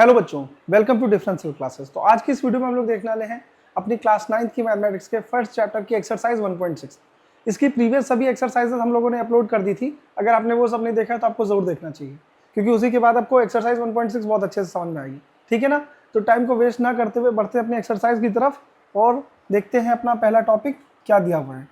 Hello बच्चों, welcome to differential classes. तो आज की इस वीडियो में हम लोग देखने वाले हैं अपनी क्लास 9th की मैथमेटिक्स के फर्स्ट चैप्टर की एक्सरसाइज 1.6। इसकी प्रीवियस सभी एक्सरसाइजेज हम लोगों ने अपलोड कर दी थी। अगर आपने वो सब नहीं देखा है तो आपको जरूर देखना चाहिए, क्योंकि उसी के बाद आपको एक्सरसाइज 1.6 बहुत अच्छे से समझ में आएगी। ठीक है ना? तो टाइम को वेस्ट ना करते हुए बढ़ते अपनी एक्सरसाइज की तरफ और देखते हैं अपना पहला टॉपिक क्या दिया हुआ है।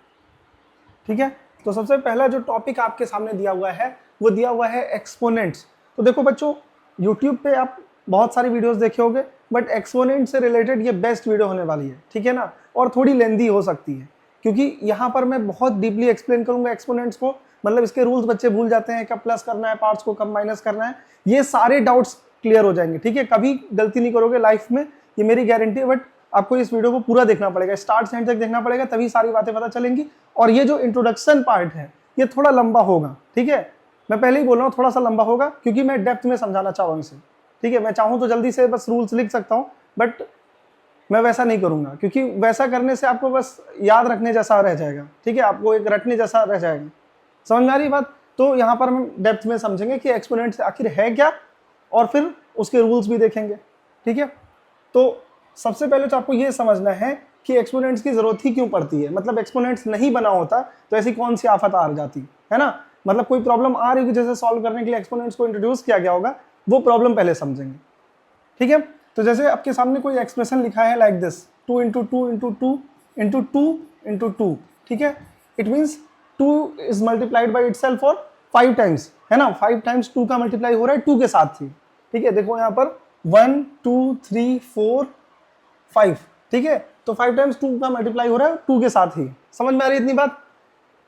ठीक है, तो सबसे पहला जो टॉपिक आपके सामने दिया हुआ है वो दिया हुआ है एक्सपोनेंट्स। तो देखो बच्चों, यूट्यूब पे आप बहुत सारी वीडियोस देखे होंगे, बट एक्सपोनेंट से रिलेटेड ये बेस्ट वीडियो होने वाली है। ठीक है ना? और थोड़ी लेंदी हो सकती है, क्योंकि यहाँ पर मैं बहुत डीपली एक्सप्लेन करूंगा एक्सपोनेंट्स को। मतलब इसके रूल्स बच्चे भूल जाते हैं, कब प्लस करना है, पार्ट्स को कब माइनस करना है, ये सारे डाउट्स क्लियर हो जाएंगे। ठीक है, कभी गलती नहीं करोगे लाइफ में, ये मेरी गारंटी है। बट आपको इस वीडियो को पूरा देखना पड़ेगा, स्टार्ट से एंड तक देखना पड़ेगा, तभी सारी बातें पता चलेंगी। और ये जो इंट्रोडक्शन पार्ट है ये थोड़ा लंबा होगा। ठीक है, मैं पहले ही बोल रहा हूँ थोड़ा सा लंबा होगा, क्योंकि मैं डेप्थ में समझाना चाह रहा हूँ इसे। ठीक है, मैं चाहूँ तो जल्दी से बस रूल्स लिख सकता हूँ, बट मैं वैसा नहीं करूंगा, क्योंकि वैसा करने से आपको बस याद रखने जैसा रह जाएगा। ठीक है, आपको एक रटने जैसा रह जाएगा। समझ में आ रही बात? तो यहाँ पर हम डेप्थ में समझेंगे कि एक्सपोनेंट आखिर है क्या, और फिर उसके रूल्स भी देखेंगे। ठीक है, तो सबसे पहले तो आपको ये समझना है कि एक्सपोनेंट्स की जरूरत ही क्यों पड़ती है। मतलब एक्सपोनेंट्स नहीं बना होता तो ऐसी कौन सी आफत आ जाती है ना? मतलब कोई प्रॉब्लम आ रही होगी जैसे सॉल्व करने के लिए एक्सपोनेंट्स को इंट्रोड्यूस किया गया होगा, वो प्रॉब्लम पहले समझेंगे। ठीक है, तो जैसे आपके सामने कोई एक्सप्रेशन लिखा है like this, 2 into two into two into two into two. ठीक है, it means 2 is multiplied by itself और 5 टाइम्स, है ना? 5 टाइम्स 2 का मल्टीप्लाई हो रहा है 2 के साथ ही। ठीक है, देखो यहाँ पर 1 2 3 4 5। ठीक है, तो 5 टाइम्स 2 का मल्टीप्लाई हो रहा है 2 के साथ ही। समझ में आ रही है इतनी बात?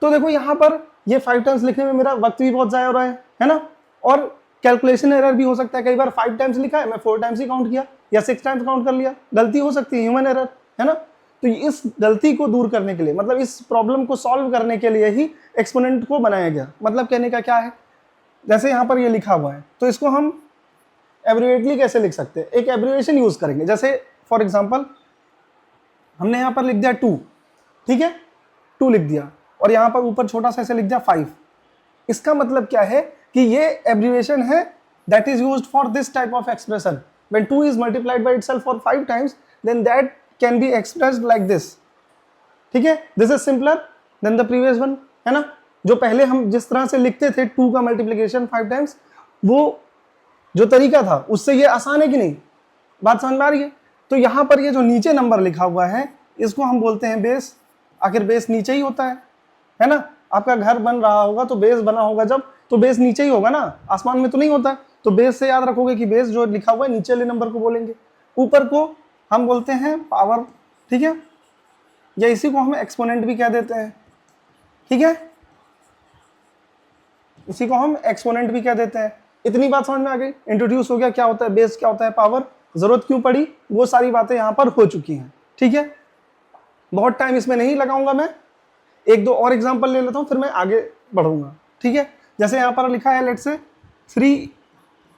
तो देखो यहाँ पर ये 5 टाइम्स लिखने में मेरा वक्त भी बहुत ज़ाया हो रहा है ना? और कैलकुलेशन एरर भी हो सकता है। कई बार 5 टाइम्स लिखा है, मैं 4 टाइम्स ही काउंट किया या 6 टाइम्स काउंट कर लिया। गलती हो सकती है, ह्यूमन एरर, है ना? तो इस गलती को दूर करने के लिए, मतलब इस प्रॉब्लम को सॉल्व करने के लिए ही एक्सपोनेंट को बनाया गया। मतलब कहने का क्या है, जैसे यहाँ पर ये लिखा हुआ है तो इसको हम एब्रिवेटली कैसे लिख सकते हैं? एक एब्रिवेशन यूज करेंगे। जैसे फॉर एग्जाम्पल हमने यहाँ पर लिख दिया 2, ठीक है, 2 लिख दिया, और यहाँ पर ऊपर छोटा सा ऐसे लिख दिया 5। इसका मतलब क्या है कि ये एब्रिवेशन है that is used for this type of expression. When 2 is multiplied by itself for 5 times, then that can be expressed like this. ठीक है, this is simpler than the previous one, है ना? जो पहले हम जिस तरह से लिखते थे 2 का मल्टीप्लिकेशन 5 टाइम्स, वो जो तरीका था उससे ये आसान है कि नहीं? बात समझ में आ रही है? तो यहाँ पर ये जो नीचे नंबर लिखा हुआ है इसको हम बोलते हैं बेस। आखिर बेस नीचे ही होता है ना? आपका घर बन रहा होगा तो बेस बना होगा जब, तो बेस नीचे ही होगा ना, आसमान में तो नहीं होता। तो बेस से याद रखोगे कि बेस जो लिखा हुआ है नीचे वाले नंबर को बोलेंगे, ऊपर को हम बोलते हैं पावर। ठीक है, या इसी को हम एक्सपोनेंट भी कह देते हैं। ठीक है, इसी को हम एक्सपोनेंट भी कह देते हैं। इतनी बात समझ में आ गई? इंट्रोड्यूस हो गया क्या होता है बेस, क्या होता है पावर, जरूरत क्यों पड़ी, वो सारी बातें यहाँ पर हो चुकी हैं। ठीक है, बहुत टाइम इसमें नहीं लगाऊंगा मैं, एक दो और एग्जांपल ले लेता हूं फिर मैं आगे बढ़ूंगा। ठीक है, जैसे यहाँ पर लिखा है let's say 3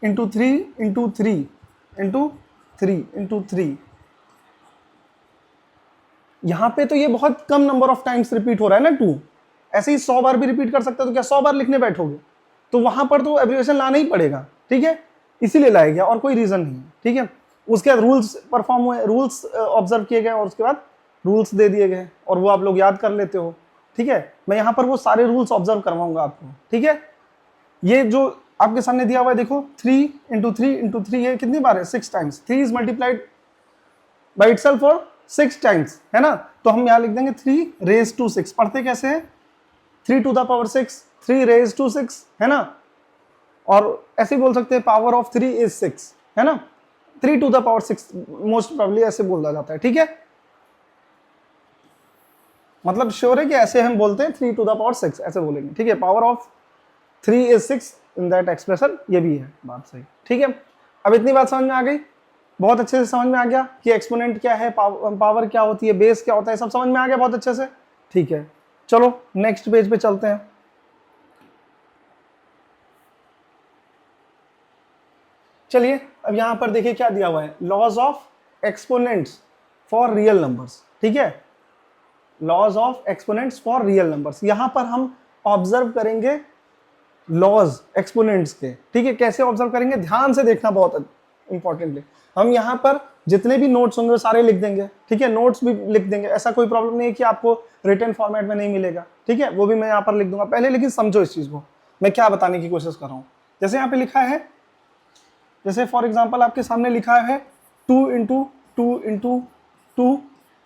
into 3 into 3 into 3 into 3। यहाँ पे तो ये बहुत कम नंबर ऑफ टाइम्स रिपीट हो रहा है ना 2। ऐसे ही 100 बार भी रिपीट कर सकते हो, तो क्या 100 बार लिखने बैठोगे? तो वहां पर तो एब्रिविएशन लाना ही पड़ेगा। ठीक है, इसीलिए लाया गया और कोई रीजन नहीं है। ठीक है, उसके बाद रूल्स परफॉर्म हुए, रूल्स ऑब्जर्व किए गए, और उसके बाद रूल्स दे दिए गए, और वो आप लोग याद कर लेते हो। ठीक है, मैं यहाँ पर वो सारे रूल्स ऑब्जर्व करवाऊंगा आपको। ठीक है, ये जो आपके सामने दिया हुआ है देखो 3 इंटू 3 इंटू 3, ये कितनी बार है? 6 times. 3 is multiplied by itself for 6 times, है ना? तो हम यहाँ लिख देंगे 3 रेज टू 6। पढ़ते कैसे हैं? 3 to the power 6, 3 raise to 6, है ना? और ऐसे बोल सकते हैं पावर ऑफ 3 इज 6, है ना? 3 to the power 6 most probably ऐसे बोला जाता है। ठीक है, मतलब श्योर है कि ऐसे हम बोलते हैं 3 टू द पावर 6 ऐसे बोलेंगे। ठीक है, power of 3 is 6 in that expression, ये भी है बात सही। ठीक है, अब इतनी बात समझ में आ गई, बहुत अच्छे से समझ में आ गया कि एक्सपोनेंट क्या है, पावर क्या होती है, बेस क्या होता है, सब समझ में आ गया बहुत अच्छे से। ठीक है, चलो नेक्स्ट पेज पे चलते हैं। चलिए अब यहां पर देखिए क्या दिया हुआ है, laws of exponents for real numbers. ठीक है, laws of exponents for real numbers. यहां पर हम ऑब्जर्व करेंगे लॉज एक्सपोनेंट्स के। ठीक है, कैसे ऑब्जर्व करेंगे, ध्यान से देखना बहुत इंपॉर्टेंटली। हम यहाँ पर जितने भी नोट्स होंगे वो सारे लिख देंगे, ठीक है, नोट्स भी लिख देंगे, ऐसा कोई प्रॉब्लम नहीं है कि आपको रिटन फॉर्मेट में नहीं मिलेगा, ठीक है, वो भी मैं यहाँ पर लिख दूंगा पहले। लेकिन समझो इस चीज़ को मैं क्या बताने की कोशिश कर रहा हूँ। जैसे यहाँ पे लिखा है, जैसे फॉर एग्जाम्पल आपके सामने लिखा है 2 इंटू 2 इंटू 2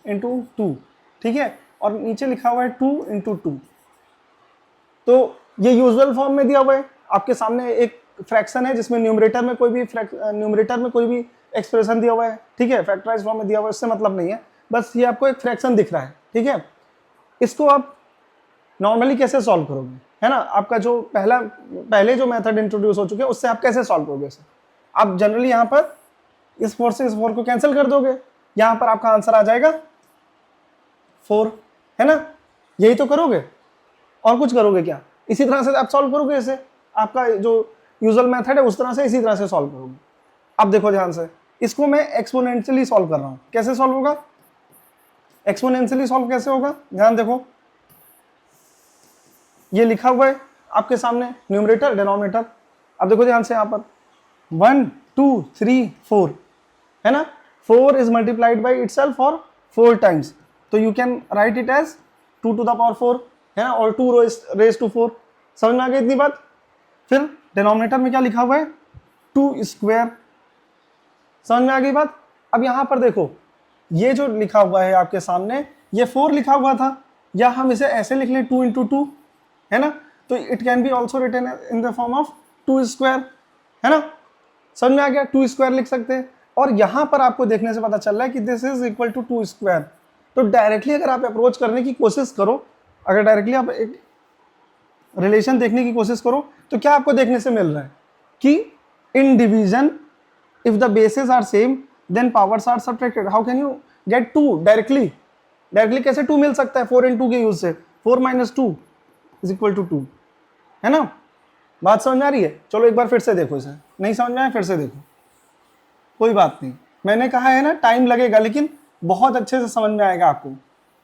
इंटू 2, ठीक है, और नीचे लिखा हुआ है 2 इंटू 2। तो ये यूजुअल फॉर्म में दिया हुआ है, आपके सामने एक फ्रैक्शन है जिसमें न्यूमरेटर में कोई भी एक्सप्रेशन दिया हुआ है, ठीक है, फैक्टराइज फॉर्म में दिया हुआ है, इससे मतलब नहीं है, बस ये आपको एक फ्रैक्शन दिख रहा है, ठीक है। इसको आप नॉर्मली कैसे सॉल्व करोगे, है ना, आपका जो पहले जो मेथड इंट्रोड्यूस हो चुके हैं उससे आप कैसे सॉल्व करोगे इसे। आप जनरली यहाँ पर इस 4 से इस 4 को कैंसिल कर दोगे, यहाँ पर आपका आंसर आ जाएगा 4, है ना, यही तो करोगे, और कुछ करोगे क्या? इसी तरह से आप सॉल्व करोगे इसे, आपका जो यूजुअल मेथड है उस तरह से इसी तरह से सॉल्व करोगे। अब देखो ध्यान से, इसको मैं एक्सपोनेंशियली सॉल्व कर रहा हूं, कैसे सॉल्व होगा, एक्सपोनेंशियली सॉल्व कैसे होगा, ध्यान देखो, ये लिखा हुआ है आपके सामने न्यूमरेटर डिनोमिनेटर। अब देखो ध्यान से, यहाँ पर 1 2 3 4 है ना, 4 is multiplied by itself for 4 times, so you can write it as 2 to the power 4, है ना, और 2 रेज टू 4। समझ में आ गई इतनी बात। फिर डिनोमिनेटर में क्या लिखा हुआ है, 2 स्क्वायर, समझ में आ गई बात। अब यहाँ पर देखो, ये जो लिखा हुआ है आपके सामने, ये 4 लिखा हुआ था, या हम इसे ऐसे लिख लें 2 इंटू 2, है ना, तो it can be also written in the form of 2 square, है ना, समझ में आ गया, 2 स्क्वायर लिख सकते हैं। और यहाँ पर आपको देखने से पता चल रहा है कि this is equal to 2 square. तो डायरेक्टली अगर आप अप्रोच करने की कोशिश करो, अगर डायरेक्टली आप एक रिलेशन देखने की कोशिश करो, तो क्या आपको देखने से मिल रहा है कि in division if the bases are same then powers are subtracted. How can you get 2 directly कैसे 2 मिल सकता है 4 इन 2 के यूज से, 4 माइनस 2 इज इक्वल टू 2, है ना, बात समझ में आ रही है। चलो एक बार फिर से देखो, इसे नहीं समझ में आया फिर से देखो, कोई बात नहीं, मैंने कहा है ना टाइम लगेगा, लेकिन बहुत अच्छे से समझ में आएगा आपको।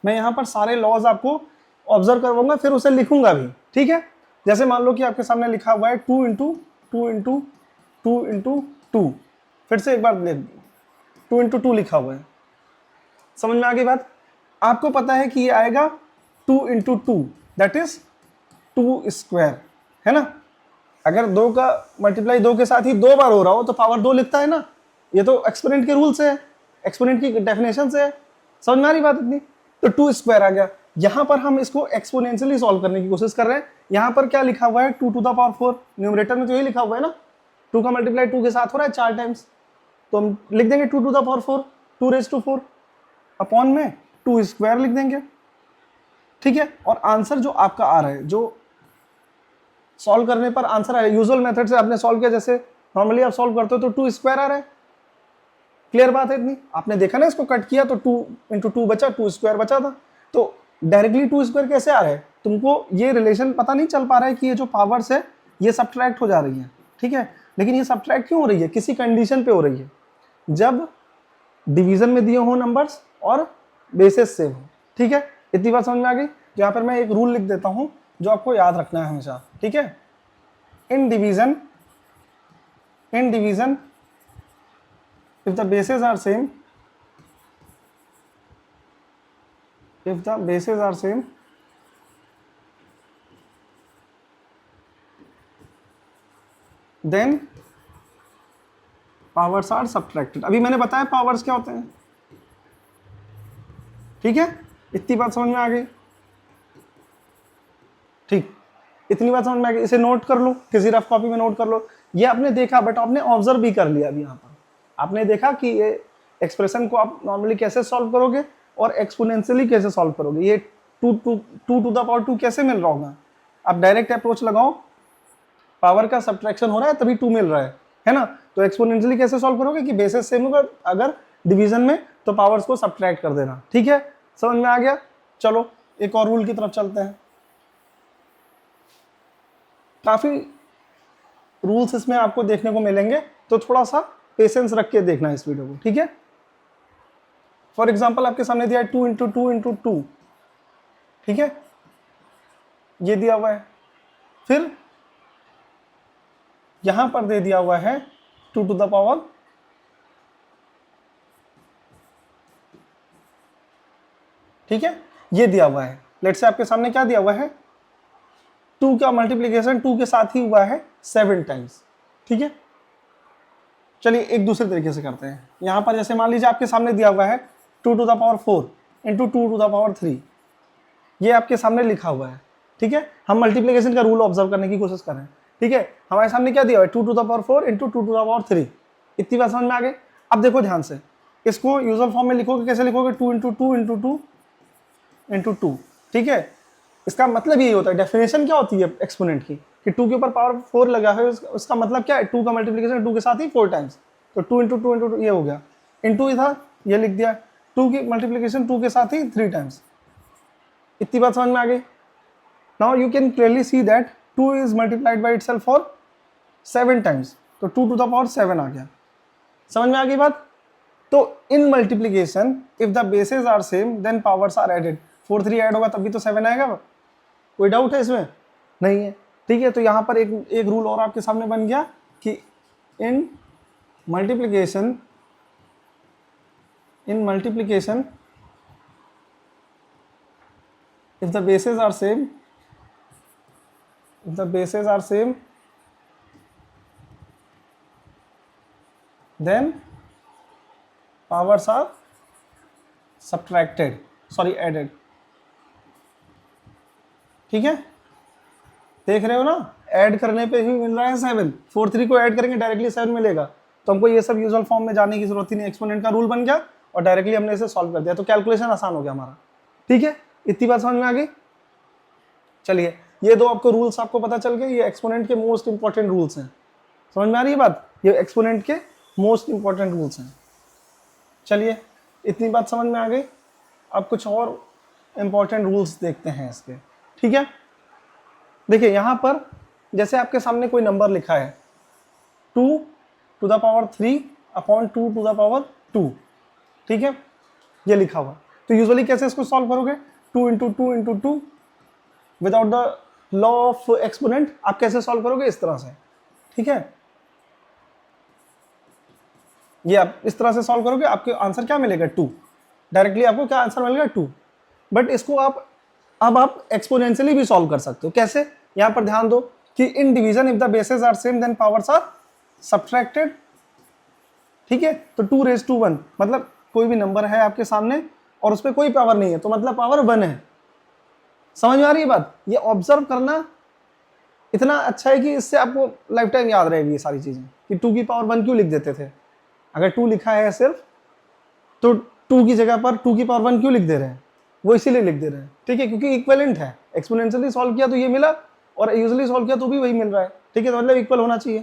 मैं यहाँ पर सारे लॉज आपको ऑब्जर्व करवाऊंगा, फिर उसे लिखूंगा भी, ठीक है। जैसे मान लो कि आपके सामने लिखा हुआ है 2 इंटू 2 इंटू 2 इंटू 2, फिर से एक बार देख, 2 इंटू 2 लिखा हुआ है, समझ में आ गई बात। आपको पता है कि ये आएगा 2 इंटू 2 दैट इज 2 स्क्वायर, है ना। अगर 2 का मल्टीप्लाई 2 के साथ ही 2 बार हो रहा हो तो पावर 2 लिखता है ना, ये तो एक्सपोनेंट के रूल से है, एक्सपोनेंट की डेफिनेशन से है, समझ में आ रही बात इतनी। तो 2 स्क्वायर आ गया। यहाँ पर हम इसको एक्सपोनेंशियली सॉल्व करने की कोशिश कर रहे हैं। यहाँ पर क्या लिखा हुआ है, 2 टू द पावर 4, न्यूमरेटर में तो यही लिखा हुआ है ना, 2 का मल्टीप्लाई 2 के साथ हो रहा है 4 टाइम्स, तो हम लिख देंगे 2 to the power 4, 2 raise to 4 upon में 2 स्क्वायर लिख देंगे, ठीक है। और आंसर जो आपका आ रहा है, जो सॉल्व करने पर आंसर आया, यूजुअल मेथड से आपने सॉल्व किया, जैसे नॉर्मली आप सॉल्व करते हो तो 2 स्क्वायर आ रहा है, क्लियर बात है इतनी। आपने देखा ना, इसको कट किया तो 2 इंटू 2 बचा, 2 स्क्वायर बचा था, तो डायरेक्टली 2 स्क्वायर कैसे आ रहा है, तुमको ये रिलेशन पता नहीं चल पा रहा है कि ये जो पावर्स है ये सब्ट्रैक्ट हो जा रही है, ठीक है। लेकिन ये सब्ट्रैक्ट क्यों हो रही है, किसी कंडीशन पे हो रही है, जब डिवीजन में दिए हो नंबर्स और बेसिस सेम हो, ठीक है। इतनी बात समझ में आ गई। यहाँ पर मैं एक रूल लिख देता हूँ जो आपको याद रखना है हमेशा, ठीक है। In division if the bases are same, then powers are subtracted। अभी मैंने बताया पावर्स क्या होते हैं, ठीक है, इतनी बात समझ में आ गई, ठीक, इतनी बात समझ में आ गई। इसे नोट कर लो, किसी रफ कॉपी में नोट कर लो। ये आपने देखा, बट आपने ऑब्जर्व भी कर लिया। अभी यहाँ पर आपने देखा कि ये एक्सप्रेशन को आप नॉर्मली कैसे सॉल्व करोगे और एक्सपोनेंशियली कैसे सॉल्व करोगे। ये 2 टू द पावर 2 कैसे मिल रहा होगा, आप डायरेक्ट अप्रोच लगाओ, पावर का सब्ट्रैक्शन हो रहा है तभी 2 मिल रहा है ना। तो एक्सपोनेंशियली कैसे सॉल्व करोगे कि बेसिस सेम होगा, अगर डिवीजन में तो पावर्स को सब्ट्रैक्ट कर देना, ठीक है, समझ में आ गया। चलो एक और रूल की तरफ चलते हैं। काफी रूल्स इसमें आपको देखने को मिलेंगे, तो थोड़ा सा पेशेंस रख के देखना इस वीडियो को, ठीक है। फॉर एग्जाम्पल आपके सामने दिया है 2 इंटू 2 इंटू 2, ठीक है, ये दिया हुआ है। फिर यहां पर दे दिया हुआ है 2 टू द पावर ठीक है, ये दिया हुआ है। लेट्स से आपके सामने क्या दिया हुआ है, 2 का मल्टीप्लीकेशन 2 के साथ ही हुआ है 7 टाइम्स। ठीक है, चलिए एक दूसरे तरीके से करते हैं। यहाँ पर जैसे मान लीजिए आपके सामने दिया हुआ है 2 to the power 4 into 2 to the power 3, ये आपके सामने लिखा हुआ है। ठीक है, हम मल्टीप्लीकेशन का रूल ऑब्जर्व करने की कोशिश कर रहे हैं। ठीक है, हमारे सामने क्या दिया हुआ है 2 to the power 4 into 2 to the power 3। इतनी बात समझ में आ गई। अब देखो ध्यान से, इसको यूजुअल फॉर्म में लिखोगे, कैसे लिखोगे, 2 इंटू 2 इंटू 2 इंटू 2। ठीक है, इसका मतलब यही होता है, डेफिनेशन क्या होती है एक्सपोनेंट की, कि 2 के ऊपर पावर 4 लगा है, उसका मतलब क्या है, 2 का मल्टीप्लीकेशन 2 के साथ ही 4 टाइम्स। तो 2 इंटू 2 इंटू 2 ये हो गया, इंटू ही था ये लिख दिया, 2 की मल्टीप्लीकेशन 2 के साथ ही 3 टाइम्स। इतनी बात समझ में आ गई। Now you can clearly see that 2 is multiplied by itself for 7 times, तो 2 टू द पावर 7 आ गया। समझ में आ गई बात। तो in multiplication if the bases are same then powers are added. 4 3 add होगा तभी तो 7 आएगा। कोई डाउट है इसमें? नहीं है। ठीक है, तो यहाँ पर एक रूल और आपके सामने बन गया कि in multiplication if the bases are same then powers are added। ठीक है, देख रहे हो ना, ऐड करने पे ही मिल रहा है 7। 4 3 को ऐड करेंगे डायरेक्टली 7 मिलेगा। तो हमको ये सब यूजुअल फॉर्म में जाने की जरूरत ही नहीं, एक्सपोनेंट का रूल बन गया और डायरेक्टली हमने इसे सॉल्व कर दिया, तो कैलकुलेशन आसान हो गया हमारा। ठीक है, इतनी बात समझ में आ गई। चलिए, ये दो आपको रूल्स आपको पता चल गए, ये एक्सपोनेंट के मोस्ट इंपॉर्टेंट रूल्स हैं। समझ में आ रही है बात, ये एक्सपोनेंट के मोस्ट इंपॉर्टेंट रूल्स हैं। चलिए, इतनी बात समझ में आ गई। अब कुछ और इंपॉर्टेंट रूल्स देखते हैं इसके। ठीक है, देखिए यहाँ पर जैसे आपके सामने कोई नंबर लिखा है 2 to the power 3 upon 2 to the power 2। ठीक है, ये लिखा हुआ। तो यूजुअली कैसे इसको सॉल्व करोगे, 2 into 2 into 2 without the law of exponent आप कैसे सॉल्व करोगे, इस तरह से। ठीक है, ये आप इस तरह से सॉल्व करोगे, आपके आंसर क्या मिलेगा 2। डायरेक्टली आपको क्या आंसर मिलेगा 2। बट इसको आप एक्सपोनेंशियली भी सॉल्व कर सकते हो। कैसे, यहां पर ध्यान दो कि in division if the bases are same then powers are subtracted. ठीक है, तो 2 रेज टू 1 मतलब कोई भी नंबर है आपके सामने और उस पर कोई पावर नहीं है, तो मतलब पावर 1 है। समझ में आ रही है बात। ये ऑब्जर्व करना इतना अच्छा है कि इससे आपको लाइफ टाइम याद रहेगी ये सारी चीजें, कि 2 की पावर 1 क्यों लिख देते थे। अगर 2 लिखा है सिर्फ, तो 2 की जगह पर 2 की पावर 1 क्यों लिख दे रहे हैं, वो इसीलिए लिख दे रहे हैं। ठीक है, क्योंकि इक्विवेलेंट है। एक्सपोनेंशियली सॉल्व किया तो ये मिला और यूजुअली सॉल्व किया तो भी वही मिल रहा है। ठीक है, तो मतलब इक्वल होना चाहिए,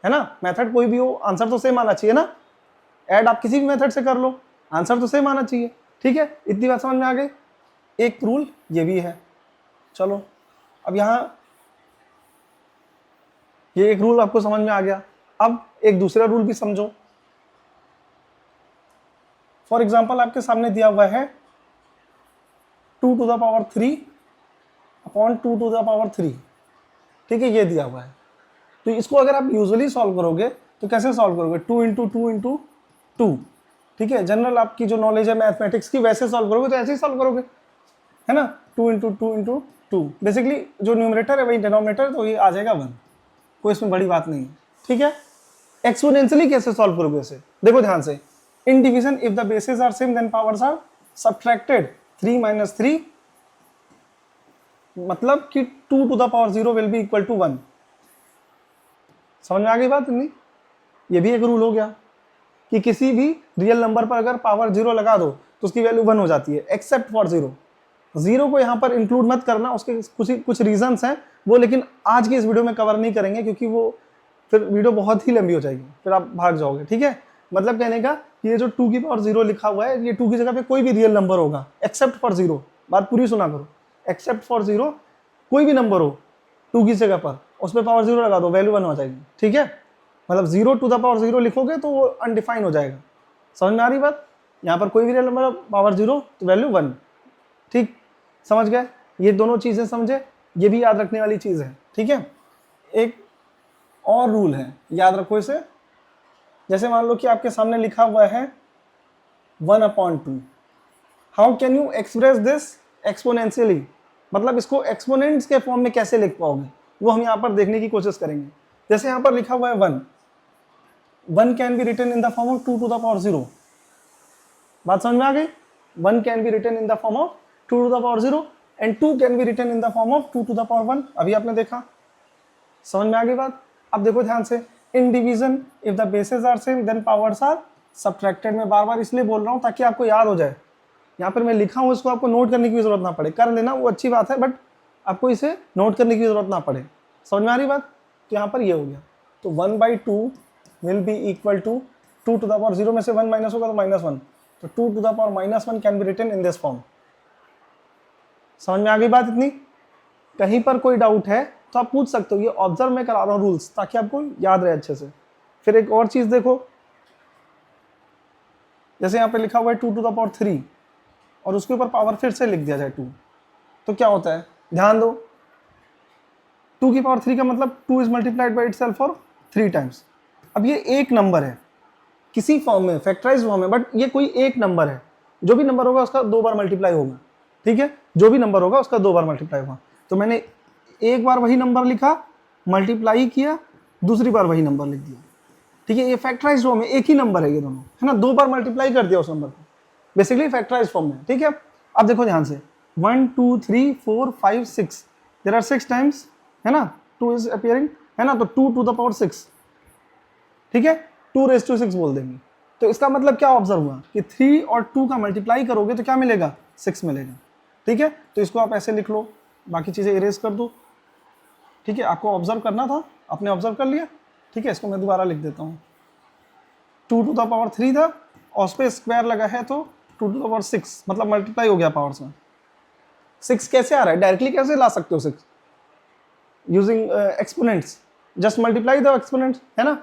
है ना। मेथड कोई भी हो, आंसर तो सेम आना चाहिए ना। ऐड आप किसी भी मेथड से कर लो, आंसर तो सेम आना चाहिए। ठीक है, इतनी बात समझ में आ गई। एक रूल ये भी है। चलो, अब यहाँ ये एक रूल आपको समझ में आ गया। अब एक दूसरा रूल भी समझो। फॉर एग्जाम्पल आपके सामने दिया हुआ है 2 to the power 3 upon 2 to the power 3। ठीक है, ये दिया हुआ है। तो इसको अगर आप यूजुअली सॉल्व करोगे तो कैसे सॉल्व करोगे, 2 इंटू 2 इंटू 2। ठीक है, जनरल आपकी जो नॉलेज है मैथमेटिक्स की, वैसे सॉल्व करोगे तो ऐसे ही सॉल्व करोगे, है ना। 2 इंटू 2 इंटू 2, बेसिकली जो न्यूमरेटर है वही डिनोमिनेटर, तो ये आ जाएगा 1। कोई इसमें बड़ी बात नहीं है। ठीक है, एक्सपोनेंशियली कैसे सॉल्व करोगे इसे, देखो ध्यान से। In division if the bases are same then powers are subtracted. 3 minus 3 मतलब कि 2 to the power 0 will be equal to 1। समझ में आ गई बात नहीं। ये भी एक रूल हो गया कि किसी भी रियल नंबर पर अगर पावर 0 लगा दो तो उसकी वैल्यू 1 हो जाती है, एक्सेप्ट फॉर 0। 0 को यहाँ पर इंक्लूड मत करना, उसके कुछ रीजंस हैं वो, लेकिन आज की इस वीडियो में कवर नहीं करेंगे क्योंकि वो फिर वीडियो बहुत ही लंबी हो जाएगी, फिर आप भाग जाओगे। ठीक है, मतलब कहने का ये जो 2 की पावर 0 लिखा हुआ है, ये 2 की जगह पे कोई भी रियल नंबर होगा एक्सेप्ट फॉर 0। बात पूरी सुना करो, एक्सेप्ट फॉर 0 कोई भी नंबर हो 2 की जगह पर, उस पर पावर 0 लगा दो, वैल्यू 1 हो जाएगी। ठीक है, मतलब 0 टू द पावर 0 लिखोगे तो वो अनडिफाइन हो जाएगा। समझ में आ रही बात। यहाँ पर कोई भी रियल नंबर पावर 0 तो वैल्यू 1। ठीक, समझ गए। ये दोनों चीजें समझे, ये भी याद रखने वाली चीज है। ठीक है, एक और रूल है, याद रखो इसे। जैसे मान लो कि आपके सामने लिखा हुआ है 1/2। How can you express this exponentially, मतलब इसको एक्सपोनेंट्स के फॉर्म में कैसे लिख पाओगे, वो हम यहाँ पर देखने की कोशिश करेंगे। जैसे यहाँ पर लिखा हुआ है 1, 1 can be written in the form of 2 to the power 0। बात समझ में आ गई? 1 can be written in the form of 2 to the power 0 and 2 can be written in the form of 2 to the power 1। अभी आपने देखा, समझ में आ गई बात? अब देखो ध्यान से, in division if the bases are same then powers are subtracted. मैं बार बार इसलिए बोल रहा हूँ ताकि आपको याद हो जाए। यहाँ पर मैं लिखा हूँ, इसको आपको नोट करने की भी जरूरत ना पड़े, कर लेना वो अच्छी बात है, बट आपको इसे नोट करने की जरूरत ना पड़े। समझ में आ रही बात? तो यहाँ पर ये हो गया, तो 1/2 will be equal to 2 to the power 0 में से 1 माइनस होगा तो -1, तो 2 to the power -1 can be written in this form. समझ में आ गई बात इतनी? कहीं पर कोई डाउट है तो आप पूछ सकते हो, ये ऑब्जर्व मैं करा रहा हूँ रूल्स, ताकि आपको याद रहे अच्छे से। फिर एक और चीज देखो, जैसे यहाँ पे लिखा हुआ है 2 टू द पावर 3 और उसके ऊपर पावर फिर से लिख दिया जाए 2, तो क्या होता है? ध्यान दो, 2 की पावर 3 का मतलब 2 is multiplied by itself for 3 times. अब ये एक नंबर है किसी फॉर्म में, फैक्टराइज फॉर्म में, बट ये कोई एक नंबर है। जो भी नंबर होगा उसका 2 बार मल्टीप्लाई होगा, ठीक है? जो भी नंबर होगा उसका 2 बार मल्टीप्लाई होगा। तो मैंने एक बार वही नंबर लिखा, मल्टीप्लाई किया, दूसरी बार वही नंबर लिख दिया, ठीक है? ये फैक्टराइज फॉर्म है, एक ही नंबर है ये दोनों, है ना? 2 बार मल्टीप्लाई कर दिया उस नंबर को, बेसिकली फैक्टराइज फॉर्म में, ठीक है? अब देखो ध्यान से, 1 2 3 4 5 6, देयर आर 6 टाइम्स, है ना? 2 इज अपीयरिंग, है ना? तो 2 टू द पावर 6, ठीक है? 2⁻6 बोल देंगे। तो इसका मतलब क्या ऑब्जर्व हुआ कि 3 और 2 का मल्टीप्लाई करोगे तो क्या मिलेगा? 6 मिलेगा, ठीक है? तो इसको आप ऐसे लिख लो, बाकी चीजें इरेज कर दो, ठीक है? आपको ऑब्जर्व करना था, आपने ऑब्जर्व कर लिया, ठीक है? इसको मैं दोबारा लिख देता हूँ। 2 टू द पावर 3 था और उस पर स्क्वायर लगा है तो 2 टू द पावर 6, मतलब मल्टीप्लाई हो गया पावर्स में। 6 कैसे आ रहा है? डायरेक्टली कैसे ला सकते हो 6? Using exponents, just multiply the exponents, है ना?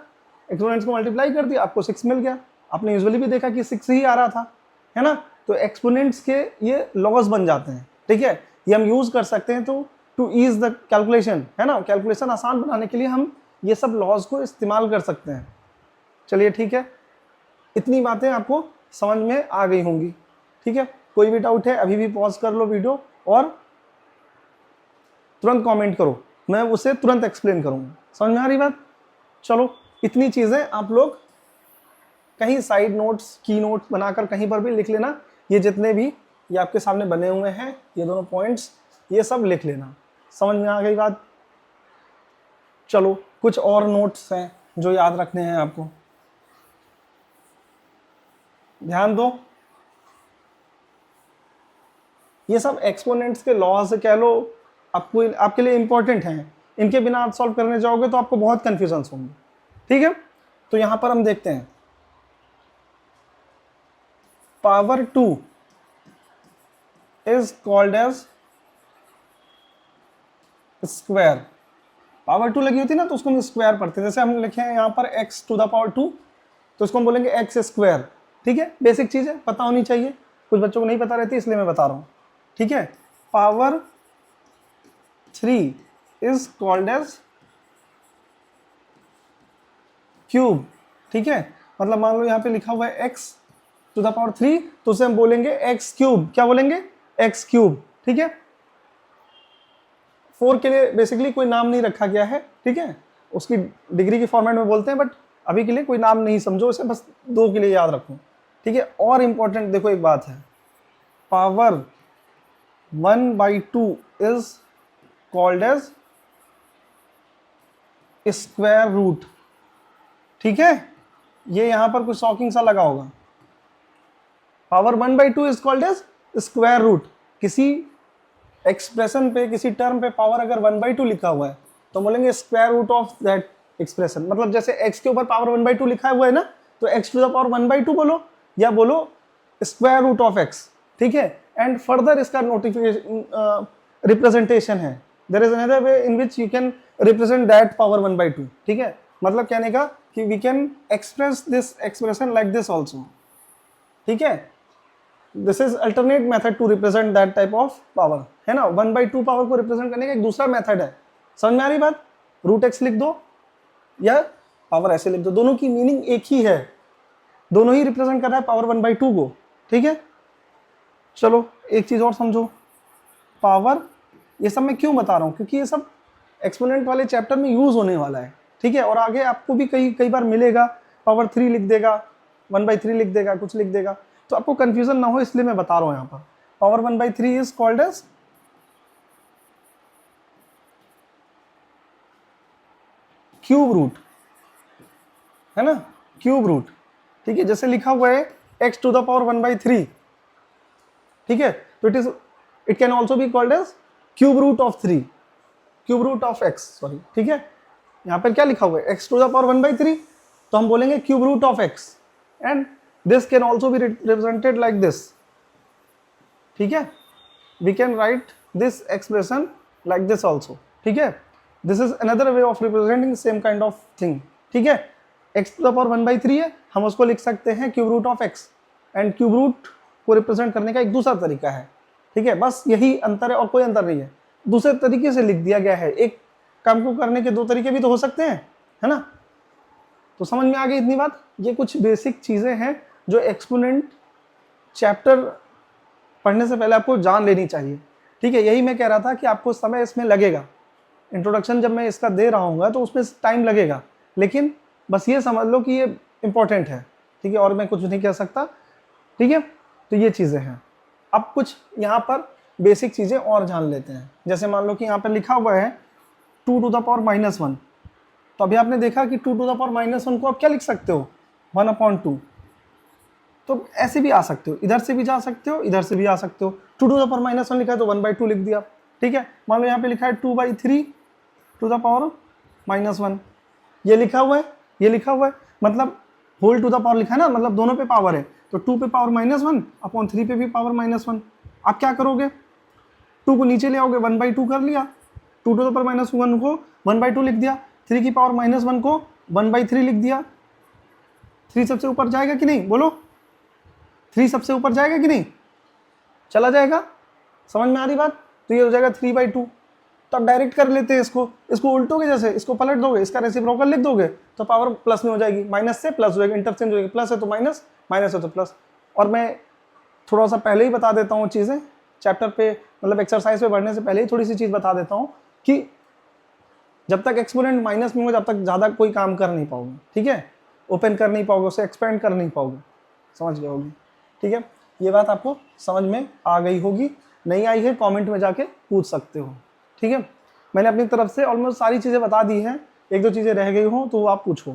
एक्सपोनेंट्स को मल्टीप्लाई कर दिया, आपको 6 मिल गया। आपने यूजुअली भी देखा कि 6 ही आ रहा था, है ना? तो एक्सपोनेंट्स के ये लॉज बन जाते हैं, ठीक है? ये हम यूज कर सकते हैं तो टू ईज द कैलकुलेशन, है ना? कैलकुलेशन आसान बनाने के लिए हम ये सब लॉज को इस्तेमाल कर सकते हैं। चलिए ठीक है, इतनी बातें आपको समझ में आ गई होंगी, ठीक है? कोई भी डाउट है अभी भी पॉज कर लो वीडियो और तुरंत कमेंट करो, मैं उसे तुरंत एक्सप्लेन करूंगा। समझ में आ रही बात? चलो, इतनी चीजें आप लोग कहीं साइड नोट्स, की नोट्स बनाकर कहीं पर भी लिख लेना। ये जितने भी ये आपके सामने बने हुए हैं, ये दोनों पॉइंट्स, ये सब लिख लेना। समझ में आ गई बात? चलो, कुछ और नोट्स हैं जो याद रखने हैं आपको, ध्यान दो। ये सब एक्सपोनेंट्स के लॉ से कह लो, आपको आपके लिए इंपॉर्टेंट हैं। इनके बिना आप सॉल्व करने जाओगे तो आपको बहुत कंफ्यूजन होंगे, ठीक है? तो यहां पर हम देखते हैं, power 2 is called as square. Power 2 लगी होती है ना तो उसको हम स्क्वायर पढ़ते हैं। जैसे हम लिखे हैं यहाँ पर x टू द पावर 2, तो उसको हम बोलेंगे x स्क्वायर, ठीक है? बेसिक चीज है, पता होनी चाहिए। कुछ बच्चों को नहीं पता रहती, इसलिए मैं बता रहा हूँ, ठीक है? Power 3 is called as cube, ठीक है? मतलब मान लो यहाँ पे लिखा हुआ है x टू द पावर 3, तो उसे हम बोलेंगे x क्यूब। क्या बोलेंगे? x क्यूब, ठीक है? 4 के लिए बेसिकली कोई नाम नहीं रखा गया है, ठीक है? उसकी डिग्री के फॉर्मेट में बोलते हैं, बट अभी के लिए कोई नाम नहीं समझो इसे, बस 2 के लिए याद रखो, ठीक है? और इंपॉर्टेंट देखो एक बात है, power 1/2 is called as square root, ठीक है? ये यहां पर कुछ शॉकिंग सा लगा होगा। Power 1/2 is called as square root. किसी एक्सप्रेशन पे, किसी टर्म पे पावर अगर 1/2 लिखा हुआ है तो बोलेंगे square root of that expression. मतलब जैसे x के ऊपर पावर 1/2 लिखा हुआ है ना, तो x टू द पावर 1/2 बोलो, या बोलो स्क्वायर रूट ऑफ x, ठीक है? एंड फर्दर इसका नोटिफिकेशन रिप्रेजेंटेशन है, there is another way in which you can represent that power 1/2, ठीक है? मतलब कहने का कि we can express this expression like this also, ठीक है? This is alternate method to represent that type of power, है ना? 1/2 पावर को रिप्रेजेंट करने का एक दूसरा मेथड है। समझ में आ रही बात? रूट x लिख दो या पावर ऐसे लिख दो, दोनों की मीनिंग एक ही है, दोनों ही रिप्रेजेंट कर रहा है पावर 1/2 को, ठीक है? चलो एक चीज़ और समझो, पावर, ये सब मैं क्यों बता रहा हूँ, क्योंकि ये सब एक्सपोनेंट वाले चैप्टर में यूज़ होने वाला है, ठीक है। और आगे आपको भी कई कई बार मिलेगा, पावर 3 लिख देगा, 1/3 लिख देगा, कुछ लिख देगा, तो आपको कन्फ्यूजन ना हो इसलिए मैं बता रहा हूँ यहाँ पर। Power 1/3 is called as cube root, है ना, क्यूब रूट, ठीक है। जैसे लिखा हुआ है x टू द पावर 1/3, ठीक है, तो it can also be called as cube root of 3, cube root of x, sorry, ठीक है। यहाँ पर क्या लिखा हुआ है x टू द पावर 1/3, तो हम बोलेंगे cube root of x, and this can also be represented like this, ठीक है। We can write this expression like this also, ठीक है। This is another way of representing same kind of thing, ठीक है। x to the power 1/3 है, हम उसको लिख सकते हैं cube root of x, and cube root को रिप्रेजेंट करने का एक दूसरा तरीका है, ठीक है। बस यही अंतर है और कोई अंतर नहीं है, दूसरे तरीके से लिख दिया गया है। एक काम को करने के दो तरीके भी तो हो सकते हैं, है ना। तो समझ में आ गई इतनी बात। ये कुछ बेसिक चीज़ें हैं जो एक्सपोनेंट चैप्टर पढ़ने से पहले आपको जान लेनी चाहिए, ठीक है। यही मैं कह रहा था कि आपको समय इसमें लगेगा, इंट्रोडक्शन जब मैं इसका दे रहा हूँ तो उसमें टाइम लगेगा, लेकिन बस ये समझ लो कि ये इंपॉर्टेंट है, ठीक है, और मैं कुछ नहीं कह सकता, ठीक है। तो ये चीज़ें हैं। अब कुछ यहाँ पर बेसिक चीज़ें और जान लेते हैं। जैसे मान लो कि यहाँ पर लिखा हुआ है 2 टू द पावर -1, तो अभी आपने देखा कि 2 टू द पावर -1 को आप क्या लिख सकते हो, 1/2, तो ऐसे भी आ सकते हो, इधर से भी जा सकते हो, इधर से भी आ सकते हो। 2 टू द पावर -1 लिखा है तो 1/2 लिख दिया, ठीक है। मान लो यहाँ पे लिखा है 2/3 टू द पावर -1, ये लिखा हुआ है, ये लिखा हुआ है, मतलब होल टू द पावर लिखा है ना, मतलब दोनों पे पावर है, तो 2 पे पावर -1 अपॉन 3 पे भी पावर -1। आप क्या करोगे, 2 को नीचे ले आओगे, 1/2 कर लिया, 2 टू द पावर -1 को 1/2 लिख दिया, 3 की पावर -1 को 1/3 लिख दिया। 3 सबसे ऊपर जाएगा कि नहीं, बोलो, 3 सबसे ऊपर जाएगा कि नहीं, चला जाएगा। समझ में आ रही बात। तो ये हो जाएगा 3/2। तो आप डायरेक्ट कर लेते हैं इसको उल्टोगे, जैसे इसको पलट दोगे, इसका रेसिप्रोकल लिख दोगे तो पावर प्लस में हो जाएगी, माइनस से प्लस हो जाएगी, इंटरचेंज हो जाएगी, प्लस है तो माइनस, माइनस है तो प्लस। और मैं थोड़ा सा पहले ही बता देता हूँ चीज़ें, चैप्टर पे मतलब एक्सरसाइज पे बढ़ने से पहले ही थोड़ी सी चीज़ बता देता हूँ कि जब तक एक्सपोनेंट माइनस में होगा जब तक ज़्यादा कोई काम कर नहीं पाओगे, ठीक है, ओपन कर नहीं पाओगे, उसे एक्सपेंड कर नहीं पाओगे, समझ गए होगी, ठीक है। ये बात आपको समझ में आ गई होगी, नहीं आई है कमेंट में जाके पूछ सकते हो, ठीक है। मैंने अपनी तरफ से ऑलमोस्ट सारी चीज़ें बता दी हैं, एक दो चीज़ें रह गई हो तो वो आप पूछो,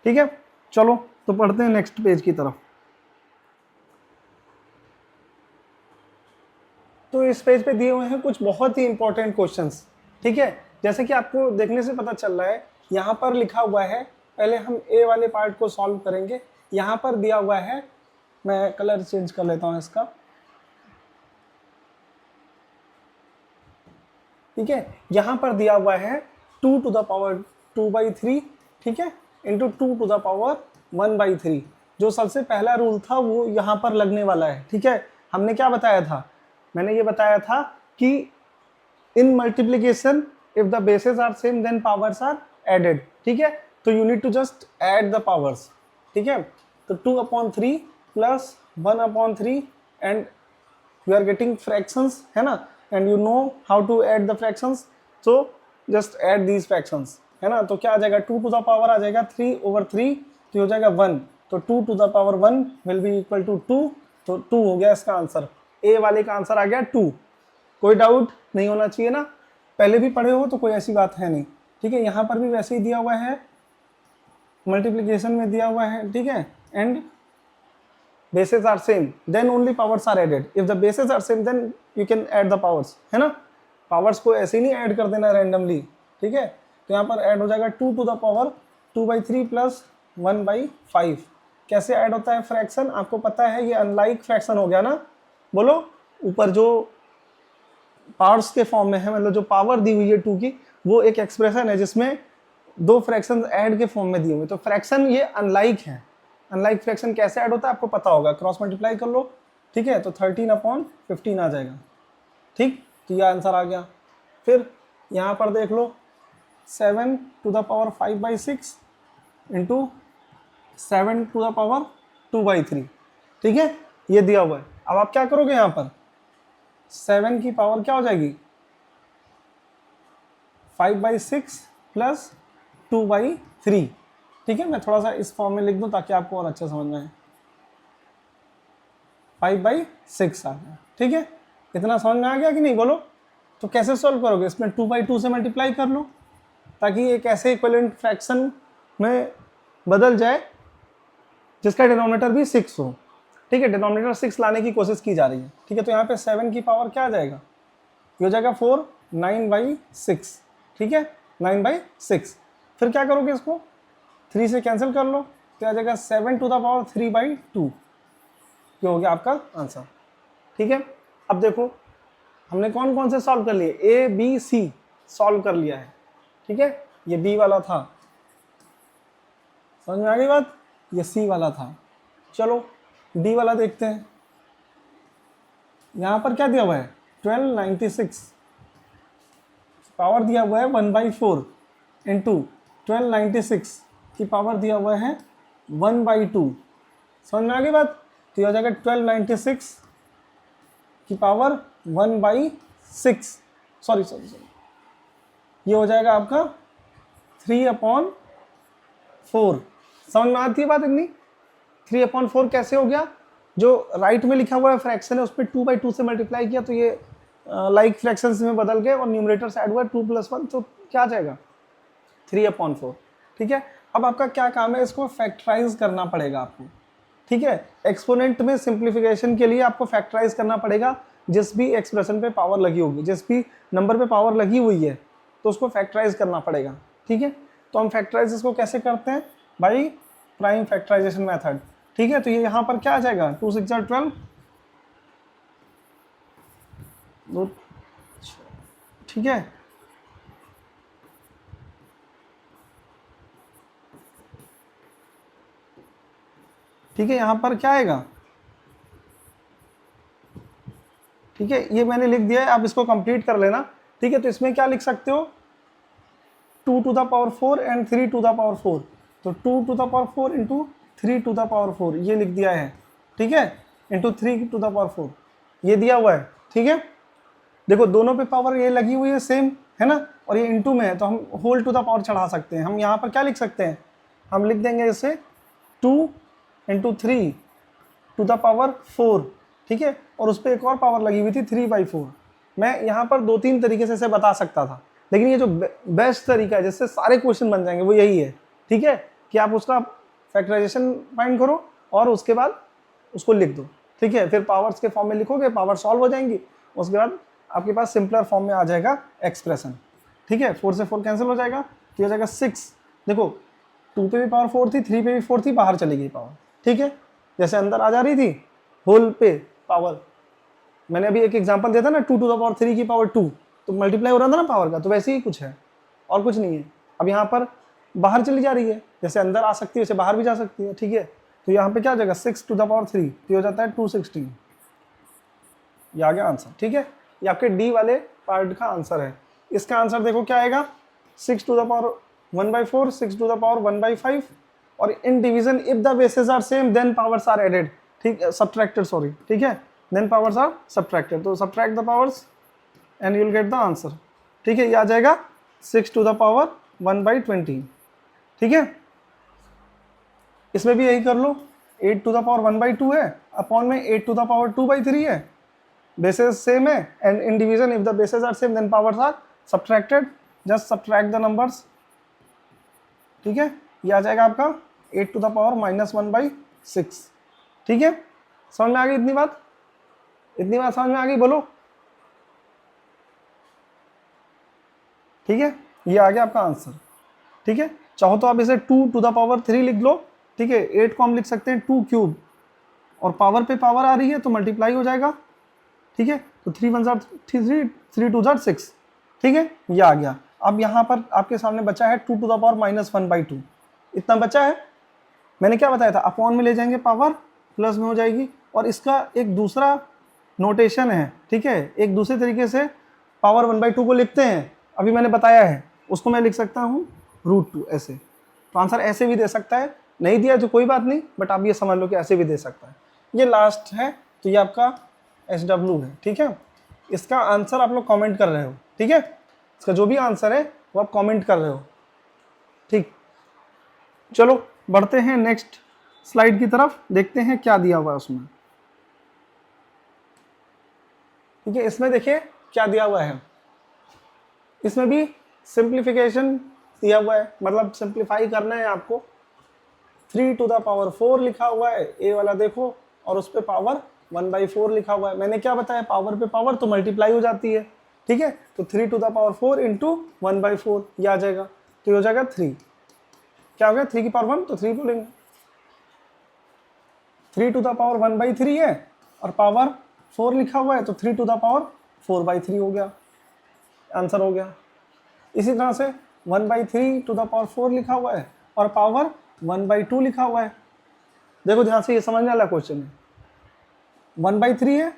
ठीक है। चलो तो पढ़ते हैं नेक्स्ट पेज की तरफ। तो इस पेज पे दिए हुए हैं कुछ बहुत ही इंपॉर्टेंट क्वेश्चंस, ठीक है। जैसे कि आपको देखने से पता चल रहा है, यहाँ पर लिखा हुआ है, पहले हम ए वाले पार्ट को सॉल्व करेंगे। यहाँ पर दिया हुआ है, मैं कलर चेंज कर लेता हूँ इसका, ठीक है। यहाँ पर दिया हुआ है 2 टू द पावर 2/3, ठीक है, इंटू 2 टू द पावर 1/3। जो सबसे पहला रूल था वो यहाँ पर लगने वाला है, ठीक है। हमने क्या बताया था, मैंने ये बताया था कि in multiplication if the bases are same then powers are added, ठीक है। तो you need to just add the powers, ठीक है। तो 2/3 plus 1/3 and you are getting fractions, है ना, and you know how to add the fractions, so just add these fractions, है ना। तो क्या आ जाएगा, 2 टू द पावर आ जाएगा 3/3, तो हो जाएगा 1, तो 2 to the power 1 will be equal to 2, तो 2 हो गया इसका आंसर। ए वाले का आंसर आ गया 2, कोई डाउट नहीं होना चाहिए ना, पहले भी पढ़े हो तो कोई ऐसी बात है नहीं, ठीक है। यहाँ पर भी वैसे ही दिया हुआ है, मल्टीप्लीकेशन में दिया हुआ है, ठीक है, and bases are same then only powers are added, if the bases are same then you can add the powers, है ना। पावर्स को ऐसे ही नहीं ऐड कर देना रैंडमली, ठीक है। तो यहाँ पर ऐड हो जाएगा 2 टू द पावर 2/3 प्लस 1/5। कैसे ऐड होता है फ्रैक्शन, आपको पता है, ये अनलाइक फ्रैक्शन हो गया ना, बोलो। ऊपर जो पावर्स के फॉर्म में है, मतलब जो पावर दी हुई है 2 की, वो एक एक्सप्रेशन है जिसमें 2 फ्रैक्शन ऐड के फॉर्म में दिए हुए, तो फ्रैक्शन ये अनलाइक है। अनलाइक फ्रैक्शन कैसे ऐड होता है आपको पता होगा, क्रॉस मल्टीप्लाई कर लो, ठीक है, तो 13/15 आ जाएगा, ठीक। तो ये आंसर आ गया। फिर यहाँ पर देख लो 7 to the power 5/6 into 7 to the power 2/3, ठीक है, ये दिया हुआ है। अब आप क्या करोगे यहाँ पर 7 की पावर क्या हो जाएगी 5/6 प्लस 2/3। ठीक है, मैं थोड़ा सा इस फॉर्म में लिख दूं ताकि आपको और अच्छा समझ में आए। 5/6 आ गया। ठीक है, इतना समझ में आ गया कि नहीं बोलो। तो कैसे सॉल्व करोगे, इसमें 2/2 से मल्टीप्लाई कर लो ताकि एक ऐसे इक्विवेलेंट फ्रैक्शन में बदल जाए जिसका डिनोमिनेटर भी 6 हो। ठीक है, डिनोमिनेटर 6 लाने की कोशिश की जा रही है। ठीक है, तो यहाँ पे 7 की पावर क्या आ जाएगा, ये हो जाएगा 4, 9/6। ठीक है, 9/6। फिर क्या करोगे, इसको 3 से कैंसिल कर लो तो आ जाएगा 7 टू द पावर 3/2। ये हो गया आपका आंसर। ठीक है, अब देखो हमने कौन कौन से सॉल्व कर लिए, ए बी सी सॉल्व कर लिया है। ठीक है, ये बी वाला था, समझ में आ गई बात, ये सी वाला था। चलो डी वाला देखते हैं। यहाँ पर क्या दिया हुआ है 1296, पावर दिया हुआ है 1/4 इंटू 1296 की पावर दिया हुआ है 1/2। समझ में आ गई बात, तो ये हो जाएगा 1296 की पावर 1/6, सॉरी, ये हो जाएगा आपका 3/4। समझ में आती है बात इतनी। 3/4 कैसे हो गया, जो राइट में लिखा हुआ है फ्रैक्शन है उसमें 2/2 से मल्टीप्लाई किया तो ये लाइक फ्रैक्शंस में बदल गए और न्यूमरेटर से ऐड हुआ 2 + 1, तो क्या आ जाएगा 3/4। ठीक है, अब आपका क्या काम है, इसको फैक्टराइज करना पड़ेगा आपको। ठीक है, एक्सपोनेंट में सिंप्लीफिकेशन के लिए आपको फैक्टराइज करना पड़ेगा। जिस भी एक्सप्रेशन पे पावर लगी होगी, जिस भी नंबर पे पावर लगी हुई है तो उसको फैक्टराइज करना पड़ेगा। ठीक है, तो हम फैक्टराइज इसको कैसे करते हैं भाई, प्राइम फैक्टराइजेशन मेथड। ठीक है, तो ये यहाँ पर क्या आ जाएगा 2 × 6 = 12। ठीक है, ठीक है, यहाँ पर क्या आएगा, ठीक है, ये मैंने लिख दिया है, आप इसको कंप्लीट कर लेना। ठीक है, तो इसमें क्या लिख सकते हो 2 to the power 4 and 3 to the power 4, तो 2 to the power 4 into 3 to the power 4 ये लिख दिया है। ठीक है, इंटू 3 टू द पावर 4 ये दिया हुआ है। ठीक है, देखो दोनों पे पावर ये लगी हुई है सेम है ना, और ये इंटू में है तो हम होल टू द पावर चढ़ा सकते हैं। हम यहाँ पर क्या लिख सकते हैं, हम लिख देंगे इसे 2 इंटू 3 टू द पावर 4। ठीक है, और उस पर एक और पावर लगी हुई थी 3/4। मैं यहाँ पर 2-3 तरीके से इसे बता सकता था, लेकिन ये जो बेस्ट तरीका है जिससे सारे क्वेश्चन बन जाएंगे वो यही है। ठीक है, कि आप उसका फैक्टराइजेशन फाइंड करो और उसके बाद उसको लिख दो। ठीक है, फिर पावर्स के फॉर्म में लिखोगे, पावर सॉल्व हो जाएंगी, उसके बाद आपके पास सिंपलर फॉर्म में आ जाएगा एक्सप्रेशन। ठीक है, 4 से 4 कैंसिल हो जाएगा तो हो जाएगा 6। देखो 2 पे भी पावर 4 थी, 3 पे भी 4 थी, बाहर चली गई पावर। ठीक है, जैसे अंदर आ जा रही थी होल पे पावर, मैंने अभी एक एग्जांपल दिया था ना 2 टू द पावर 3 की पावर 2, तो मल्टीप्लाई हो रहा था ना पावर का, तो वैसे ही कुछ है और कुछ नहीं है। अब यहाँ पर बाहर चली जा रही है, जैसे अंदर आ सकती है वैसे बाहर भी जा सकती है। ठीक है, तो यहाँ पे क्या हो जाएगा 6 टू द पावर 3, तो हो जाता है 216। ये आ गया आंसर। ठीक है, ये आपके डी वाले पार्ट का आंसर है। इसका आंसर देखो क्या आएगा 6 to the power 1/4, 6 to the power 1/5, और in division if the bases are same then powers are added. ठीक, सब्ट्रैक्टेड सॉरी। ठीक है, देन पावर्स आर सब्ट्रैक्टेड, तो subtract the powers and you will get the answer. ठीक है, ये आ जाएगा 6 to the power 1/20। ठीक है, इसमें भी यही कर लो, 8 टू द पावर 1/2 है, अपॉन में 8 टू द पावर 2/3 है, बेसेस सेम है, and in division if the bases are same then powers are subtracted, just subtract the numbers. ठीक है, ये आ जाएगा आपका 8 टू द पावर -1/6। ठीक है, समझ में आ गई इतनी बात, इतनी बात समझ में आ गई बोलो। ठीक है, ये आ गया आपका आंसर। ठीक है, चाहो तो आप इसे 2 टू द पावर 3 लिख लो। ठीक है, 8 को हम लिख सकते हैं 2 क्यूब, और पावर पे पावर आ रही है तो मल्टीप्लाई हो जाएगा। ठीक है, तो 3 1 3, 3 2 6। ठीक है, ये आ गया। अब यहाँ पर आपके सामने बचा है 2 टू द पावर -1/2, इतना बचा है। मैंने क्या बताया था, अपॉन में ले जाएंगे पावर, प्लस में हो जाएगी, और इसका एक दूसरा नोटेशन है। ठीक है, एक दूसरे तरीके से पावर 1/2 को लिखते हैं, अभी मैंने बताया है, उसको मैं लिख सकता हूँ √2 ऐसे। तो आंसर ऐसे भी दे सकता है, नहीं दिया तो कोई बात नहीं, बट आप ये समझ लो कि ऐसे भी दे सकता है। ये लास्ट है तो ये आपका SW है, ठीक है। इसका आंसर आप लोग कमेंट कर रहे हो, ठीक है, इसका जो भी आंसर है वो आप कमेंट कर रहे हो, ठीक। चलो बढ़ते हैं नेक्स्ट स्लाइड की तरफ, देखते हैं क्या दिया हुआ है उसमें, ठीक है। इसमें देखिए क्या दिया हुआ है, इसमें भी सिंप्लीफिकेशन दिया हुआ है, मतलब सिंप्लीफाई करना है आपको। 3 to the power 4 लिखा हुआ है, ए वाला देखो, और उस पर पावर 1/4 लिखा हुआ है। मैंने क्या बताया, पावर पे पावर तो मल्टीप्लाई हो जाती है, ठीक है। तो 3 to the power 4 इंटू 1/4 ये आ जाएगा, तो ये हो जाएगा 3। क्या हो गया, 3 की पावर 1 तो 3 बोलेंगे। 3 to the power 1/3 है और पावर 4 लिखा हुआ है, तो 3 to the power 4/3 हो गया, आंसर हो गया। इसी तरह से 1/3 to the power 4 लिखा हुआ है और पावर 1/2 लिखा हुआ है। देखो ध्यान से, ये समझने वाला क्वेश्चन है। 1/3 है,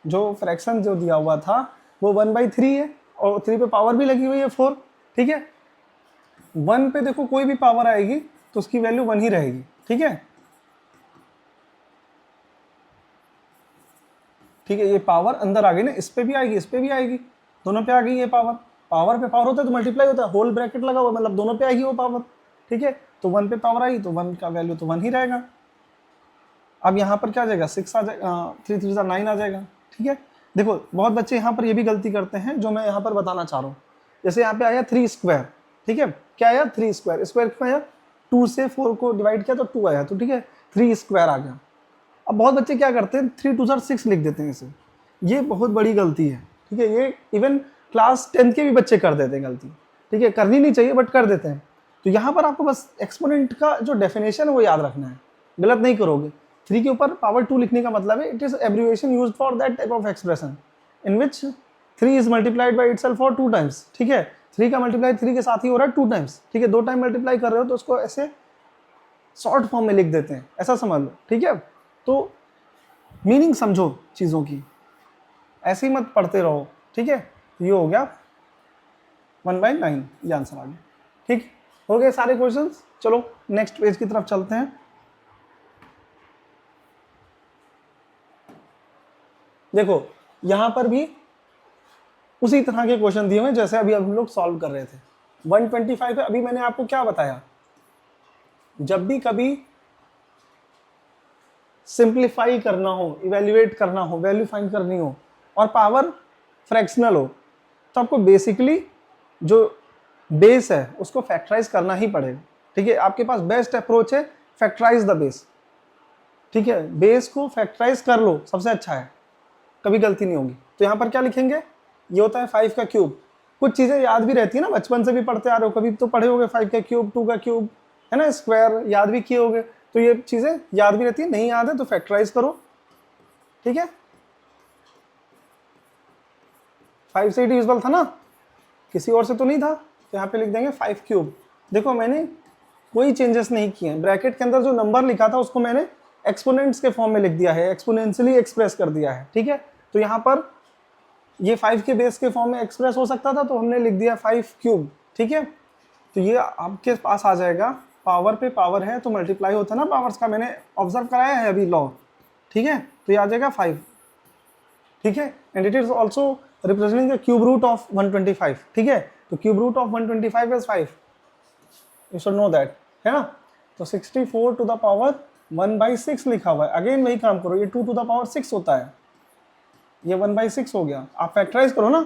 जो फ्रैक्शन जो दिया हुआ था वो 1/3 है, और 3 पे पावर भी लगी हुई है 4, ठीक है। 1 पे देखो कोई भी पावर आएगी तो उसकी वैल्यू 1 ही रहेगी, ठीक है, ठीक है। ये पावर अंदर आ गई ना, इस पे भी आएगी, इस पे भी आएगी, दोनों पे आ गई ये पावर। पावर पे पावर होता है तो मल्टीप्लाई होता है, होल ब्रैकेट लगा हुआ, मतलब दोनों पे आएगी वो पावर, ठीक है। तो 1 पे पावर आई तो 1 का वैल्यू तो 1 ही रहेगा। अब यहाँ पर क्या आ जाएगा, 6 आ जाएगा, 3 3 9 आ जाएगा, ठीक है। देखो बहुत बच्चे यहाँ पर ये भी गलती करते हैं जो मैं यहाँ पर बताना चाह रहा हूँ। जैसे यहाँ पे आया 3 स्क्वायर, ठीक है, क्या आया 3 स्क्वायर, स्क्वायर क्यों आया, 2 से 4 को डिवाइड किया तो 2 आया, तो ठीक है 3 स्क्वायर आ गया। अब बहुत बच्चे क्या करते हैं, 3 2 6 लिख देते हैं इसे, ये बहुत बड़ी गलती है, ठीक है। ये इवन क्लास 10 के भी बच्चे कर देते हैं गलती, ठीक है, करनी नहीं चाहिए बट कर देते हैं। तो यहाँ पर आपको बस एक्सपोनेंट का जो डेफिनेशन है वो याद रखना है, गलत नहीं करोगे। 3 के ऊपर पावर 2 लिखने का मतलब है it is abbreviation used for that type of expression in which 3 is multiplied by itself for 2 times, ठीक है। 3 का मल्टीप्लाई 3 के साथ ही हो रहा है 2 टाइम्स, ठीक है, 2 टाइम मल्टीप्लाई कर रहे हो तो उसको ऐसे शॉर्ट फॉर्म में लिख देते हैं, ऐसा समझ लो, ठीक है। तो मीनिंग समझो चीज़ों की, ऐसे ही मत पढ़ते रहो, ठीक है। ये हो गया 1/9, ये आंसर आ गया, ठीक हो गए सारे क्वेश्चंस। चलो नेक्स्ट पेज की तरफ चलते हैं। देखो यहां पर भी उसी तरह के क्वेश्चन दिए हुए जैसे अभी हम लोग सॉल्व कर रहे थे। 125 है, अभी मैंने आपको क्या बताया, जब भी कभी सिंप्लीफाई करना हो, इवेल्युएट करना हो, वैल्यू फाइंड करनी हो और पावर फ्रैक्शनल हो, तो आपको बेसिकली जो बेस है उसको फैक्टराइज करना ही पड़ेगा, ठीक है। आपके पास बेस्ट अप्रोच है फैक्टराइज द बेस, ठीक है, बेस को फैक्टराइज कर लो, सबसे अच्छा है, कभी गलती नहीं होगी। तो यहाँ पर क्या लिखेंगे, ये होता है 5 का क्यूब। कुछ चीज़ें याद भी रहती है ना, बचपन से भी पढ़ते आ रहे हो, कभी तो पढ़े होगे 5 का क्यूब, 2 का क्यूब, है ना, स्क्वायर याद भी किए होगे, तो ये चीज़ें याद भी रहती है। नहीं याद है तो फैक्टराइज करो, ठीक है। 5 से डिविजिबल था ना, किसी और से तो नहीं था, तो यहाँ पे लिख देंगे 5 क्यूब। देखो मैंने कोई चेंजेस नहीं किए हैं, ब्रैकेट के अंदर जो नंबर लिखा था उसको मैंने एक्सपोनेंट्स के फॉर्म में लिख दिया है, एक्सपोनेंशियली एक्सप्रेस कर दिया है, ठीक है। तो यहाँ पर ये 5 के बेस के फॉर्म में एक्सप्रेस हो सकता था तो हमने लिख दिया 5 क्यूब, ठीक है। तो ये आपके पास आ जाएगा, पावर पे पावर है तो मल्टीप्लाई होता है ना पावर्स का, मैंने ऑब्जर्व कराया है अभी लॉ, ठीक है। तो ये आ जाएगा 5, ठीक है, and it is also representing the cube root of 125, ठीक है। तो cube root of 125 is 5, you should know that, है ना। तो 64 टू द पावर 1/6 लिखा हुआ है, अगेन वही काम करो, ये 2 टू द पावर 6 होता है, ये 1/6 हो गया। आप फैक्टराइज करो ना,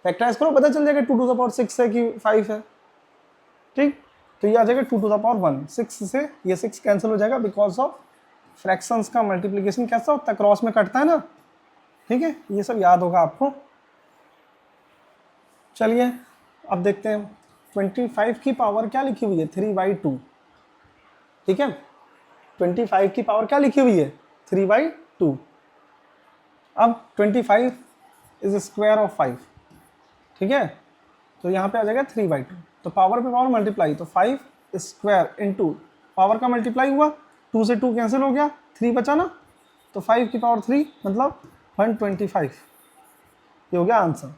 फैक्टराइज करो, पता चल जाएगा 2 टू द पावर 6 है कि 5 है, ठीक। तो ये आ जाएगा 2 टू द पावर 1, 6 से ये 6 कैंसिल हो जाएगा बिकॉज ऑफ फ्रैक्शंस का मल्टीप्लिकेशन कैसा होता है, क्रॉस में कटता है ना, ठीक है। ये सब याद होगा आपको। चलिए अब देखते हैं 25 की पावर क्या लिखी हुई है, 3/2, ठीक है। 25 की पावर क्या लिखी हुई है, 3/2। अब 25 इज स्क्वायर ऑफ 5, ठीक है। तो यहाँ पे आ जाएगा 3/2, तो पावर पे पावर मल्टीप्लाई, तो 5 स्क्वायर इंटू पावर का मल्टीप्लाई हुआ, 2 से 2 कैंसिल हो गया, 3 बचा ना, तो 5 की पावर 3 मतलब 125, ये हो गया आंसर।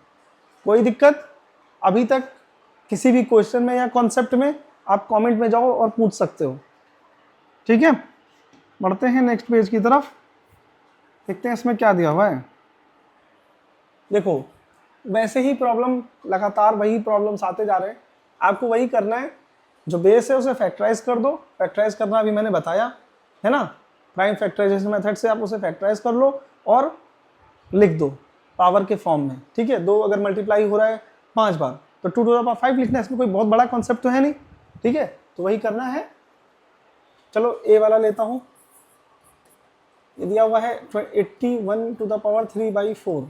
कोई दिक्कत अभी तक किसी भी क्वेश्चन में या कॉन्सेप्ट में, आप कमेंट में जाओ और पूछ सकते हो, ठीक है। बढ़ते हैं नेक्स्ट पेज की तरफ। देखते हैं इसमें क्या दिया हुआ है। देखो वैसे ही प्रॉब्लम लगातार वही प्रॉब्लम्स आते जा रहे हैं, आपको वही करना है। जो बेस है उसे फैक्टराइज कर दो, फैक्टराइज करना अभी मैंने बताया है ना, प्राइम फैक्टराइजेशन मेथड से आप उसे फैक्टराइज कर लो और लिख दो पावर के फॉर्म में। ठीक है, 2 अगर मल्टीप्लाई हो रहा है 5 बार तो 2 टू द पावर 5 लिखना है, इसमें कोई बहुत बड़ा कॉन्सेप्ट तो है नहीं। ठीक है, तो वही करना है। चलो ए वाला लेता हूँ, ये दिया हुआ है 81 टू द पावर 3/4।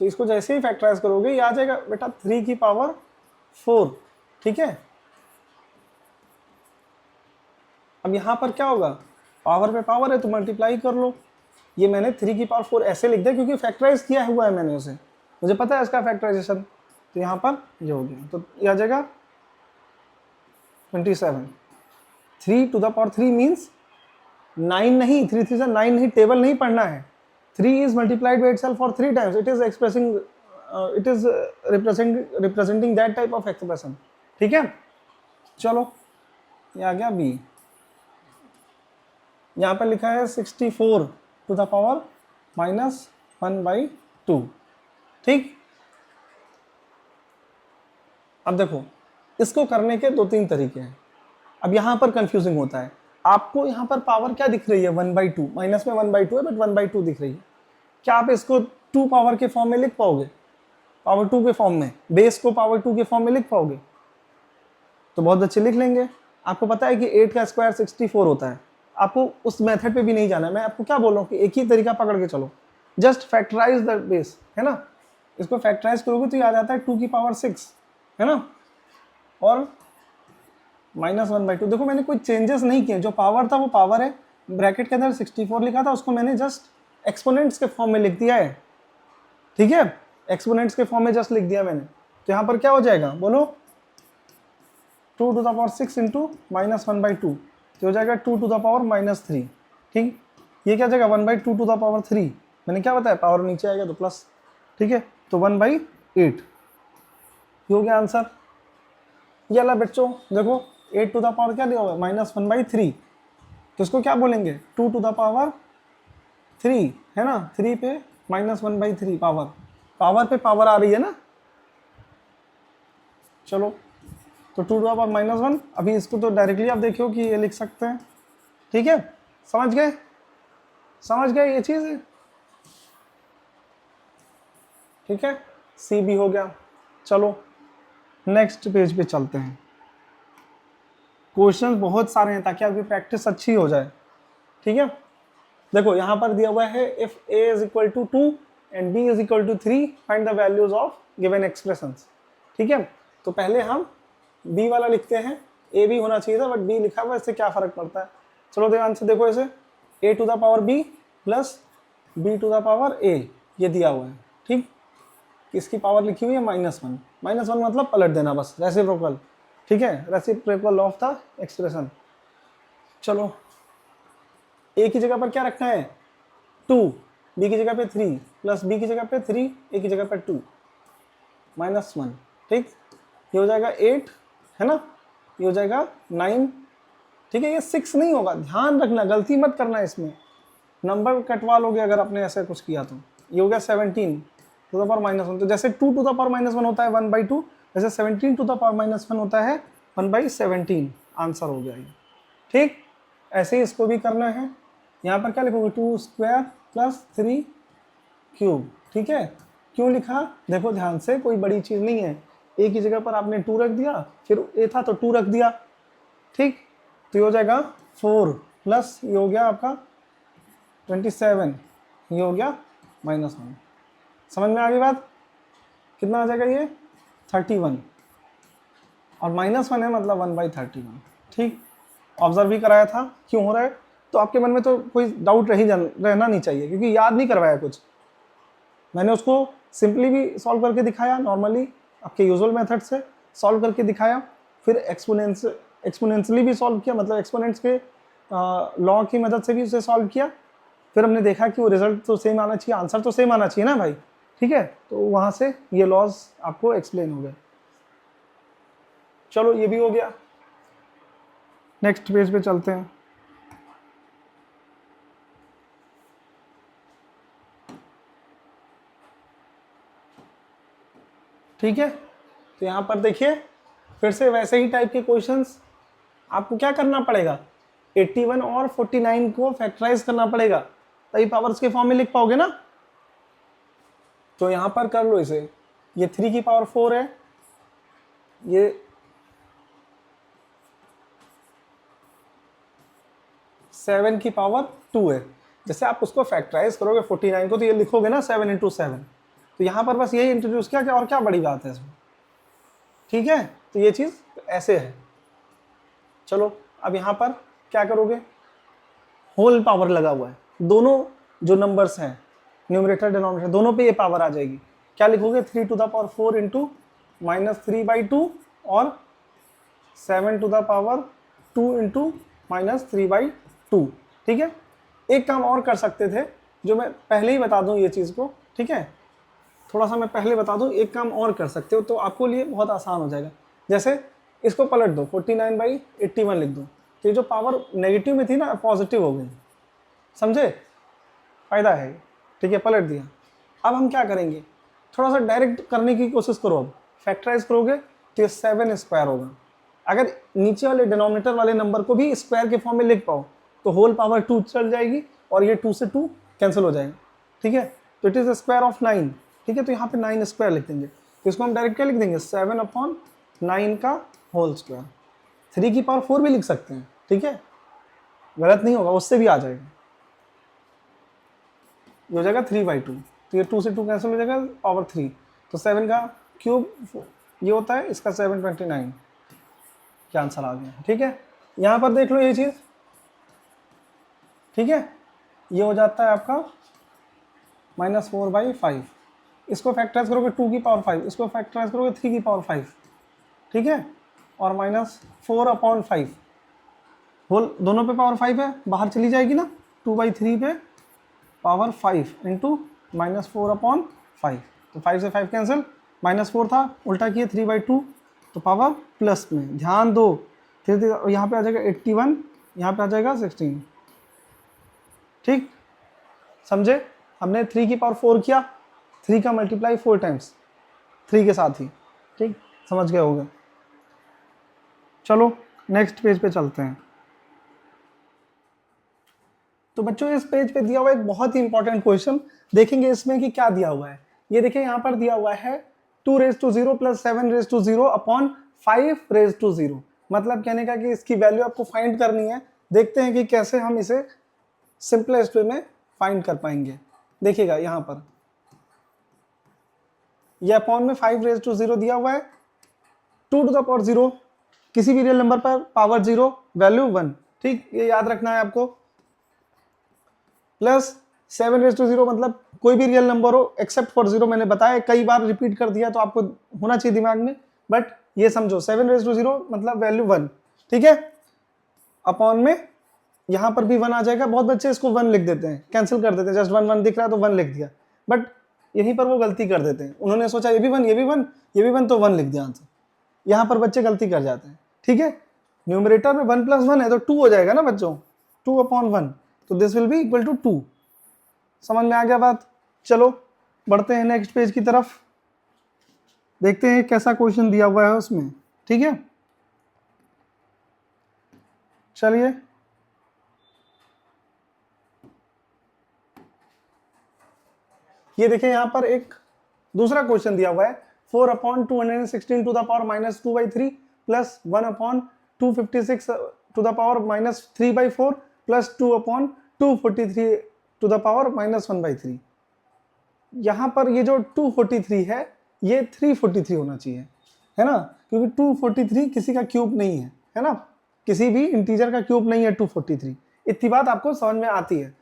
तो इसको जैसे ही फैक्टराइज करोगे ये आ जाएगा बेटा 3 की पावर 4। ठीक है, अब यहाँ पर क्या होगा, पावर पे पावर है तो मल्टीप्लाई कर लो। ये मैंने 3 की पावर 4 ऐसे लिख दिया क्योंकि फैक्टराइज किया हुआ है मैंने उसे, मुझे पता है इसका फैक्टराइजेशन। तो यहाँ पर ये हो गया, तो ये आ जाएगा 27। 3 टू द पावर 3 मीन्स 9 नहीं, 3 3 से 9 नहीं, टेबल नहीं पढ़ना है। 3 is multiplied by itself for 3 times. It is expressing, it is representing that type of expression. ठीक है, चलो ये आ गया बी। यहाँ पर लिखा है 64 टू द पावर -1/2। ठीक, अब देखो इसको करने के 2-3 तरीके हैं। अब यहाँ पर कंफ्यूजिंग होता है, आपको यहाँ पर पावर क्या दिख रही है 1/2, माइनस में 1/2 है बट 1/2 दिख रही है। क्या आप इसको 2 पावर के फॉर्म में लिख पाओगे, पावर 2 के फॉर्म में, बेस को पावर 2 के फॉर्म में लिख पाओगे? तो बहुत अच्छे लिख लेंगे। आपको पता है कि 8 का स्क्वायर 64 होता है, आपको उस मेथड पे भी नहीं जाना है। मैं आपको क्या बोल रहा हूँ कि एक ही तरीका पकड़ के चलो, जस्ट फैक्टराइज द बेस, है ना। इसको फैक्टराइज करोगे तो ये आ जाता है 2 की पावर 6, है ना, और -1/2। देखो मैंने कोई चेंजेस नहीं किए, जो पावर था वो पावर है। ब्रैकेट के अंदर 64 लिखा था, उसको मैंने जस्ट एक्सपोनेंट्स के फॉर्म में लिख दिया है। ठीक है, एक्सपोनेंट्स के फॉर्म में जस्ट लिख दिया मैंने। तो यहाँ पर क्या हो जाएगा बोलो, 2 टू द पावर 6 इंटू -1/2, तो हो जाएगा 2 टू द पावर -3। ठीक, ये क्या जाएगा 1/2 टू द पावर 3, मैंने क्या बताया पावर नीचे आएगा तो प्लस। ठीक है, तो 1/8 ये हो गया आंसर। ये वाला बच्चों देखो 8 टू द पावर क्या दिया हुआ है -1/3, तो इसको क्या बोलेंगे 2 टू द पावर 3, है ना, 3 पे -1/3 पावर, पावर पे पावर आ रही है ना। चलो तो 2 टू द पावर -1, अभी इसको तो डायरेक्टली आप देखियो कि ये लिख सकते हैं। ठीक है, समझ गए, समझ गए ये चीज। ठीक है, सी भी हो गया। चलो नेक्स्ट पेज पे चलते हैं। क्वेश्चन बहुत सारे हैं ताकि आपकी प्रैक्टिस अच्छी हो जाए। ठीक है, देखो यहाँ पर दिया हुआ है if a is equal to 2 and b is equal to 3 find the values of given expressions। ठीक है, तो पहले हम b वाला लिखते हैं, a भी होना चाहिए था बट b लिखा हुआ है, इससे क्या फर्क पड़ता है। चलो ध्यान से देखो, इसे a to the power b plus b to the power a ये दिया हुआ है। ठीक, इसकी पावर लिखी हुई है -1, -1 मतलब पलट देना बस, रेसिप्रोकल। ठीक है, रेसिप्रोकल ऑफ द एक्सप्रेशन। चलो a की जगह पर क्या रखना है 2, b की जगह पे 3 प्लस b की जगह पे 3, a की जगह पे 2 -1। ठीक, ये हो जाएगा 8, है ना, ये हो जाएगा 9। ठीक है, ये 6 नहीं होगा, ध्यान रखना, गलती मत करना, इसमें नंबर कटवा लोगे अगर आपने ऐसा कुछ किया तो। ये हो गया 17 टू द पावर -1, तो जैसे 2 टू द पावर -1 होता है 1/2, वैसे 17 टू द पावर -1 होता है 1/17। आंसर हो गया ये। ठीक, ऐसे ही इसको भी करना है। यहाँ पर क्या लिखोगे 2 स्क्वायर प्लस 3 क्यूब। ठीक है, क्यों लिखा देखो ध्यान से, कोई बड़ी चीज़ नहीं है। ए की जगह पर आपने 2 रख दिया, फिर ए था तो 2 रख दिया। ठीक, तो ये हो जाएगा 4 प्लस ये हो गया आपका 27, ये हो गया -1। समझ में आ गई बात, कितना आ जाएगा ये 31, और -1 है मतलब 1/31। ठीक, ऑब्जर्व भी कराया था क्यों हो रहा है, तो आपके मन में तो कोई डाउट रहना नहीं चाहिए क्योंकि याद नहीं करवाया कुछ। मैंने उसको सिंपली भी सॉल्व करके दिखाया, नॉर्मली आपके यूजुअल मेथड से सॉल्व करके दिखाया, फिर एक्सपोनेंशियली भी सॉल्व किया, मतलब एक्सपोनेंट्स के लॉ की मदद से भी उसे सॉल्व किया। फिर हमने देखा कि वो रिजल्ट तो सेम आना चाहिए, आंसर तो सेम आना चाहिए ना भाई। ठीक है, तो वहाँ से ये लॉज आपको एक्सप्लेन हो गए। चलो ये भी हो गया, नेक्स्ट पेज पे चलते हैं। ठीक है, तो यहाँ पर देखिए फिर से वैसे ही टाइप के क्वेश्चंस आपको क्या करना पड़ेगा, 81 और 49 को फैक्टराइज करना पड़ेगा, तभी पावर्स के फॉर्म में लिख पाओगे ना। तो यहाँ पर कर लो इसे, ये 3 की पावर 4 है, ये 7 की पावर 2 है। जैसे आप उसको फैक्टराइज करोगे 49 को तो ये लिखोगे ना 7 इंटू 7, तो यहाँ पर बस यही इंट्रोड्यूस किया कि और क्या बड़ी बात है इसमें। ठीक है, तो ये चीज़ ऐसे है। चलो अब यहाँ पर क्या करोगे, होल पावर लगा हुआ है, दोनों जो नंबर्स हैं न्यूमरेटर डिनोमिनेटर दोनों पे ये पावर आ जाएगी। क्या लिखोगे, 3 टू द पावर 4 इंटू -3/2 और 7 टू द पावर 2 इंटू -3/2। ठीक है, एक काम और कर सकते थे जो मैं पहले ही बता दूं ये चीज़ को। ठीक है, थोड़ा सा मैं पहले बता दूं, एक काम और कर सकते हो तो आपको लिए बहुत आसान हो जाएगा। जैसे इसको पलट दो, 49/81 लिख दो, तो ये जो पावर नेगेटिव में थी ना पॉजिटिव हो गई, समझे, फायदा है। ठीक है, पलट दिया। अब हम क्या करेंगे, थोड़ा सा डायरेक्ट करने की कोशिश करो। अब फैक्टराइज करोगे तो ये 7 स्क्वायर होगा। अगर नीचे वाले डिनोमिनेटर वाले नंबर को भी स्क्वायर के फॉर्म में लिख पाओ तो होल पावर 2 चल जाएगी और ये 2 से 2 कैंसिल हो जाएगा। ठीक है, तो इट इज स्क्वायर ऑफ 9। ठीक है, तो यहाँ पे 9 स्क्वायर लिख देंगे, तो इसको हम डायरेक्ट क्या लिख देंगे, 7/9 का होल स्क्वायर। 3 की पावर 4 भी लिख सकते हैं, ठीक है, गलत नहीं होगा, उससे भी आ जाएगा। ये हो जाएगा 3/2, तो ये 2 से 2 कैंसिल हो जाएगा, पावर 3, तो 7 का क्यूब ये होता है, इसका 729, क्या आंसर आ गया। ठीक है, यहाँ पर देख लो ये चीज़। ठीक है, ये हो जाता है आपका -4/5। इसको फैक्टराइज करोगे 2 की पावर 5, इसको फैक्टराइज करोगे 3 की पावर 5। ठीक है, और -4/5 होल दोनों पे पावर 5 है, बाहर चली जाएगी ना, 2/3 पे पावर 5 इंटू -4/5, तो 5 से 5 कैंसिल, -4 था उल्टा किए 3/2, तो पावर प्लस में, ध्यान दो धीरे धीरे, यहाँ पे आ जाएगा 81, यहाँ पे आ जाएगा 16। ठीक, समझे, हमने 3 की पावर 4 किया, 3 का मल्टीप्लाई 4 टाइम्स 3 के साथ ही। ठीक, समझ गए होंगे। चलो नेक्स्ट पेज पे चलते हैं। तो बच्चों इस पेज पे दिया हुआ एक बहुत ही इंपॉर्टेंट क्वेश्चन देखेंगे इसमें कि क्या दिया हुआ है। ये देखिए यहाँ पर दिया हुआ है 2⁻0 + 7⁻0 अपॉन 5⁻0। मतलब कहने का कि इसकी वैल्यू आपको फाइंड करनी है। देखते हैं कि कैसे हम इसे सिंपलेस्ट वे में फाइंड कर पाएंगे। देखिएगा यहाँ पर ये अपॉन में 5⁻0 दिया हुआ है, 2 टू द पावर 0, किसी भी रियल नंबर पर पावर 0 वैल्यू 1। ठीक, ये याद रखना है आपको। प्लस 7⁻0 मतलब कोई भी रियल नंबर हो एक्सेप्ट फॉर 0, मैंने बताया कई बार रिपीट कर दिया तो आपको होना चाहिए दिमाग में, बट ये समझो 7⁻0 मतलब वैल्यू 1। ठीक है, अपॉन में यहाँ पर भी 1 आ जाएगा। बहुत बच्चे इसको 1 लिख देते हैं, कैंसिल कर देते हैं, जस्ट 1 1 दिख रहा है तो 1 लिख दिया, बट यहीं पर वो गलती कर देते हैं। उन्होंने सोचा ये भी 1 ये भी 1 ये भी 1 तो 1 लिख दिया आंसर। यहाँ पर बच्चे गलती कर जाते हैं। ठीक है, न्यूमरेटर में 1 + 1 है तो 2 हो जाएगा ना बच्चों, 2/1, तो this will be equal to 2। समझ में आ गया बात। चलो बढ़ते हैं नेक्स्ट पेज की तरफ, देखते हैं कैसा क्वेश्चन दिया हुआ है उसमें। ठीक है, चलिए ये देखिए यहाँ पर एक दूसरा क्वेश्चन दिया हुआ है, 4/216 to the power -2/3 plus 1/256 to the power -3/4 plus 2/243 to the power -1/3। यहाँ पर ये जो 243 है ये 343 होना चाहिए, है ना, क्योंकि 243 किसी का क्यूब नहीं है ना, किसी भी इंटीजर का क्यूब नहीं है 243। इतनी बात आपको समझ में आती है।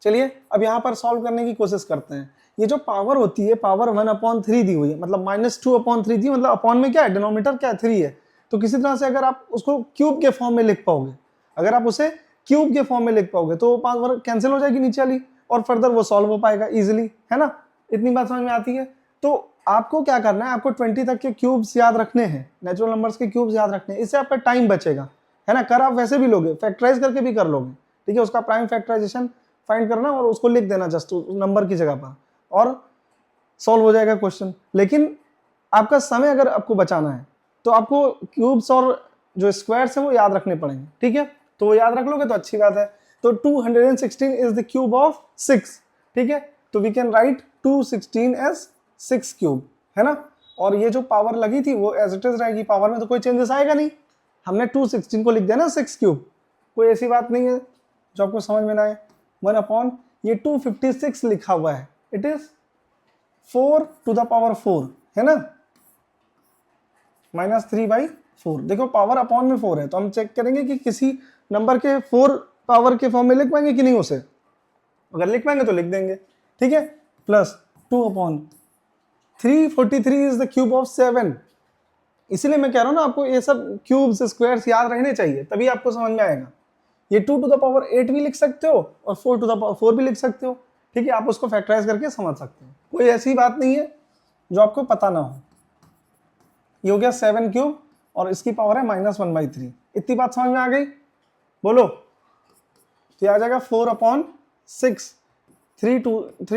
चलिए अब यहाँ पर सॉल्व करने की कोशिश करते हैं। ये जो पावर होती है, पावर 1/3 दी हुई है, मतलब -2/3 दी, मतलब अपॉन में क्या है, डिनोमिनेटर क्या है, 3 है। तो किसी तरह से अगर आप उसको क्यूब के फॉर्म में लिख पाओगे, अगर आप उसे क्यूब के फॉर्म में लिख पाओगे तो 5 कैंसिल हो जाएगी नीचे वाली और फर्दर वो सॉल्व हो पाएगा इजीली, है ना। इतनी बात समझ में आती है। तो आपको क्या करना है, आपको 20 तक के क्यूब्स याद रखने हैं, नेचुरल नंबर्स के क्यूब्स याद रखने हैं, इससे आपका टाइम बचेगा, है ना। कर आप वैसे भी लोगे, फैक्टराइज करके भी कर लोगे, ठीक है, उसका प्राइम फैक्टराइजेशन फाइंड करना और उसको लिख देना जस्ट नंबर की जगह पर, और सॉल्व हो जाएगा क्वेश्चन। लेकिन आपका समय अगर आपको बचाना है तो आपको क्यूब्स और जो स्क्वायर्स हैं वो याद रखने पड़ेंगे, ठीक है। तो वो याद रख लोगे तो अच्छी बात है। तो 216 इज द क्यूब ऑफ 6, ठीक है। तो we can write 216 as 6 cube, है ना। और ये जो पावर लगी थी वो एज इट इज रहेगी, पावर में तो कोई चेंजेस आएगा नहीं। हमने 216 को लिख दिया ना 6 क्यूब, कोई ऐसी बात नहीं है जो आपको समझ में ना आए। 1 अपॉन ये 256 लिखा हुआ है, it is 4 to the power 4, है ना, -3/4। देखो पावर अपॉन में 4 है, तो हम चेक करेंगे कि किसी नंबर के 4 पावर के फॉर्म में लिख पाएंगे कि नहीं उसे। अगर लिख पाएंगे तो लिख देंगे, ठीक है। Plus 2 upon 343 is the cube of 7। इसीलिए मैं कह रहा हूँ ना आपको ये सब क्यूब्स स्क्वायर्स याद रहने चाहिए, तभी आपको समझ में आएगा। ये 2 टू द पावर 8 भी लिख सकते हो और 4 टू द पावर 4 भी लिख सकते हो, ठीक है। आप उसको फैक्टराइज करके समझ सकते हो, कोई ऐसी बात नहीं है जो आपको पता ना हो। ये हो गया 7 क्यूब और इसकी पावर है -1/3। इतनी बात समझ में आ गई, बोलो। तो आ जाएगा 4 अपॉन 6, 3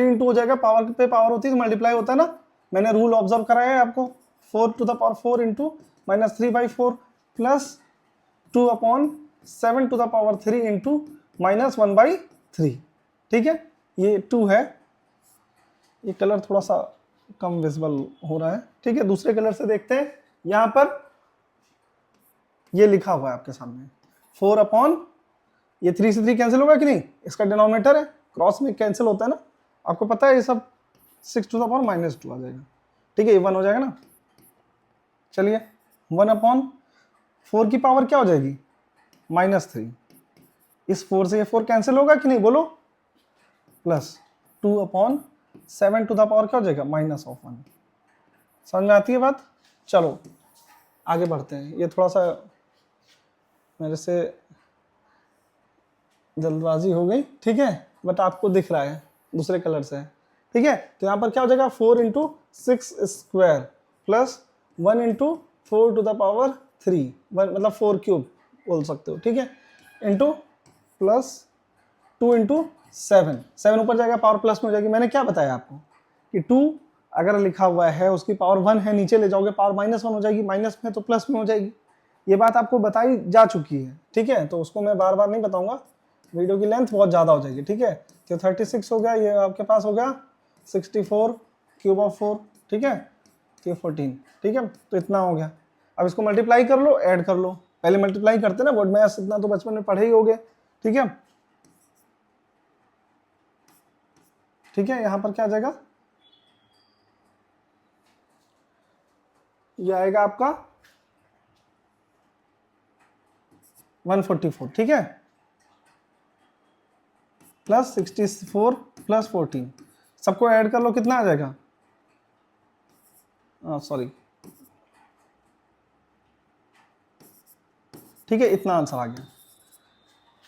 इंटू हो जाएगा, पावर पे पावर होती है तो मल्टीप्लाई होता है ना, मैंने रूल ऑब्जर्व कराया है आपको। 4 to the power 4 into -3/4 plus 2 upon 7 to the power 3 into -1/3, ठीक है। ये 2 है, ये कलर थोड़ा सा कम विजिबल हो रहा है, ठीक है। दूसरे कलर से देखते हैं। यहां पर ये लिखा हुआ है आपके सामने 4 अपॉन, ये 3 से 3 कैंसिल होगा कि नहीं, इसका डिनोमिनेटर है, क्रॉस में कैंसिल होता है ना, आपको पता है ये सब। 6 टू द पावर -2 आ जाएगा, ठीक है, ये 1 हो जाएगा ना। चलिए 1 अपॉन 4 की पावर क्या हो जाएगी, -3। इस 4 से ये 4 कैंसिल होगा कि नहीं, बोलो। Plus 2 upon 7 to the power क्या हो जाएगा, -1। समझ में आती है बात। चलो आगे बढ़ते हैं। ये थोड़ा सा मेरे से जल्दबाजी हो गई, ठीक है, बट आपको दिख रहा है दूसरे कलर से, ठीक है। तो यहाँ पर क्या हो जाएगा 4 into 6 square plus 1 into 4 to the power 3, मतलब 4 क्यूब बोल सकते हो, ठीक है, इंटू प्लस 2 इंटू 7 ऊपर जाएगा, पावर प्लस में हो जाएगी। मैंने क्या बताया आपको कि 2 अगर लिखा हुआ है उसकी पावर 1 है, नीचे ले जाओगे पावर -1 हो जाएगी, माइनस में तो प्लस में हो जाएगी। ये बात आपको बताई जा चुकी है, ठीक है, तो उसको मैं बार बार नहीं बताऊंगा, वीडियो की लेंथ बहुत ज़्यादा हो जाएगी, ठीक है। तो 36 हो गया, ये आपके पास हो गया 64 क्यूब ऑफ 4, ठीक है, तो 14, ठीक है। तो इतना हो गया। अब इसको मल्टीप्लाई कर लो, ऐड कर लो। पहले मल्टीप्लाई करते ना, बोर्ड में इतना तो बचपन में पढ़े ही होगे, ठीक है। ठीक है, यहां पर क्या आ जाएगा, ये आएगा आपका 144, ठीक है, प्लस 64 प्लस 14, सबको ऐड कर लो, कितना आ जाएगा, सॉरी, ठीक है, इतना आंसर आ गया,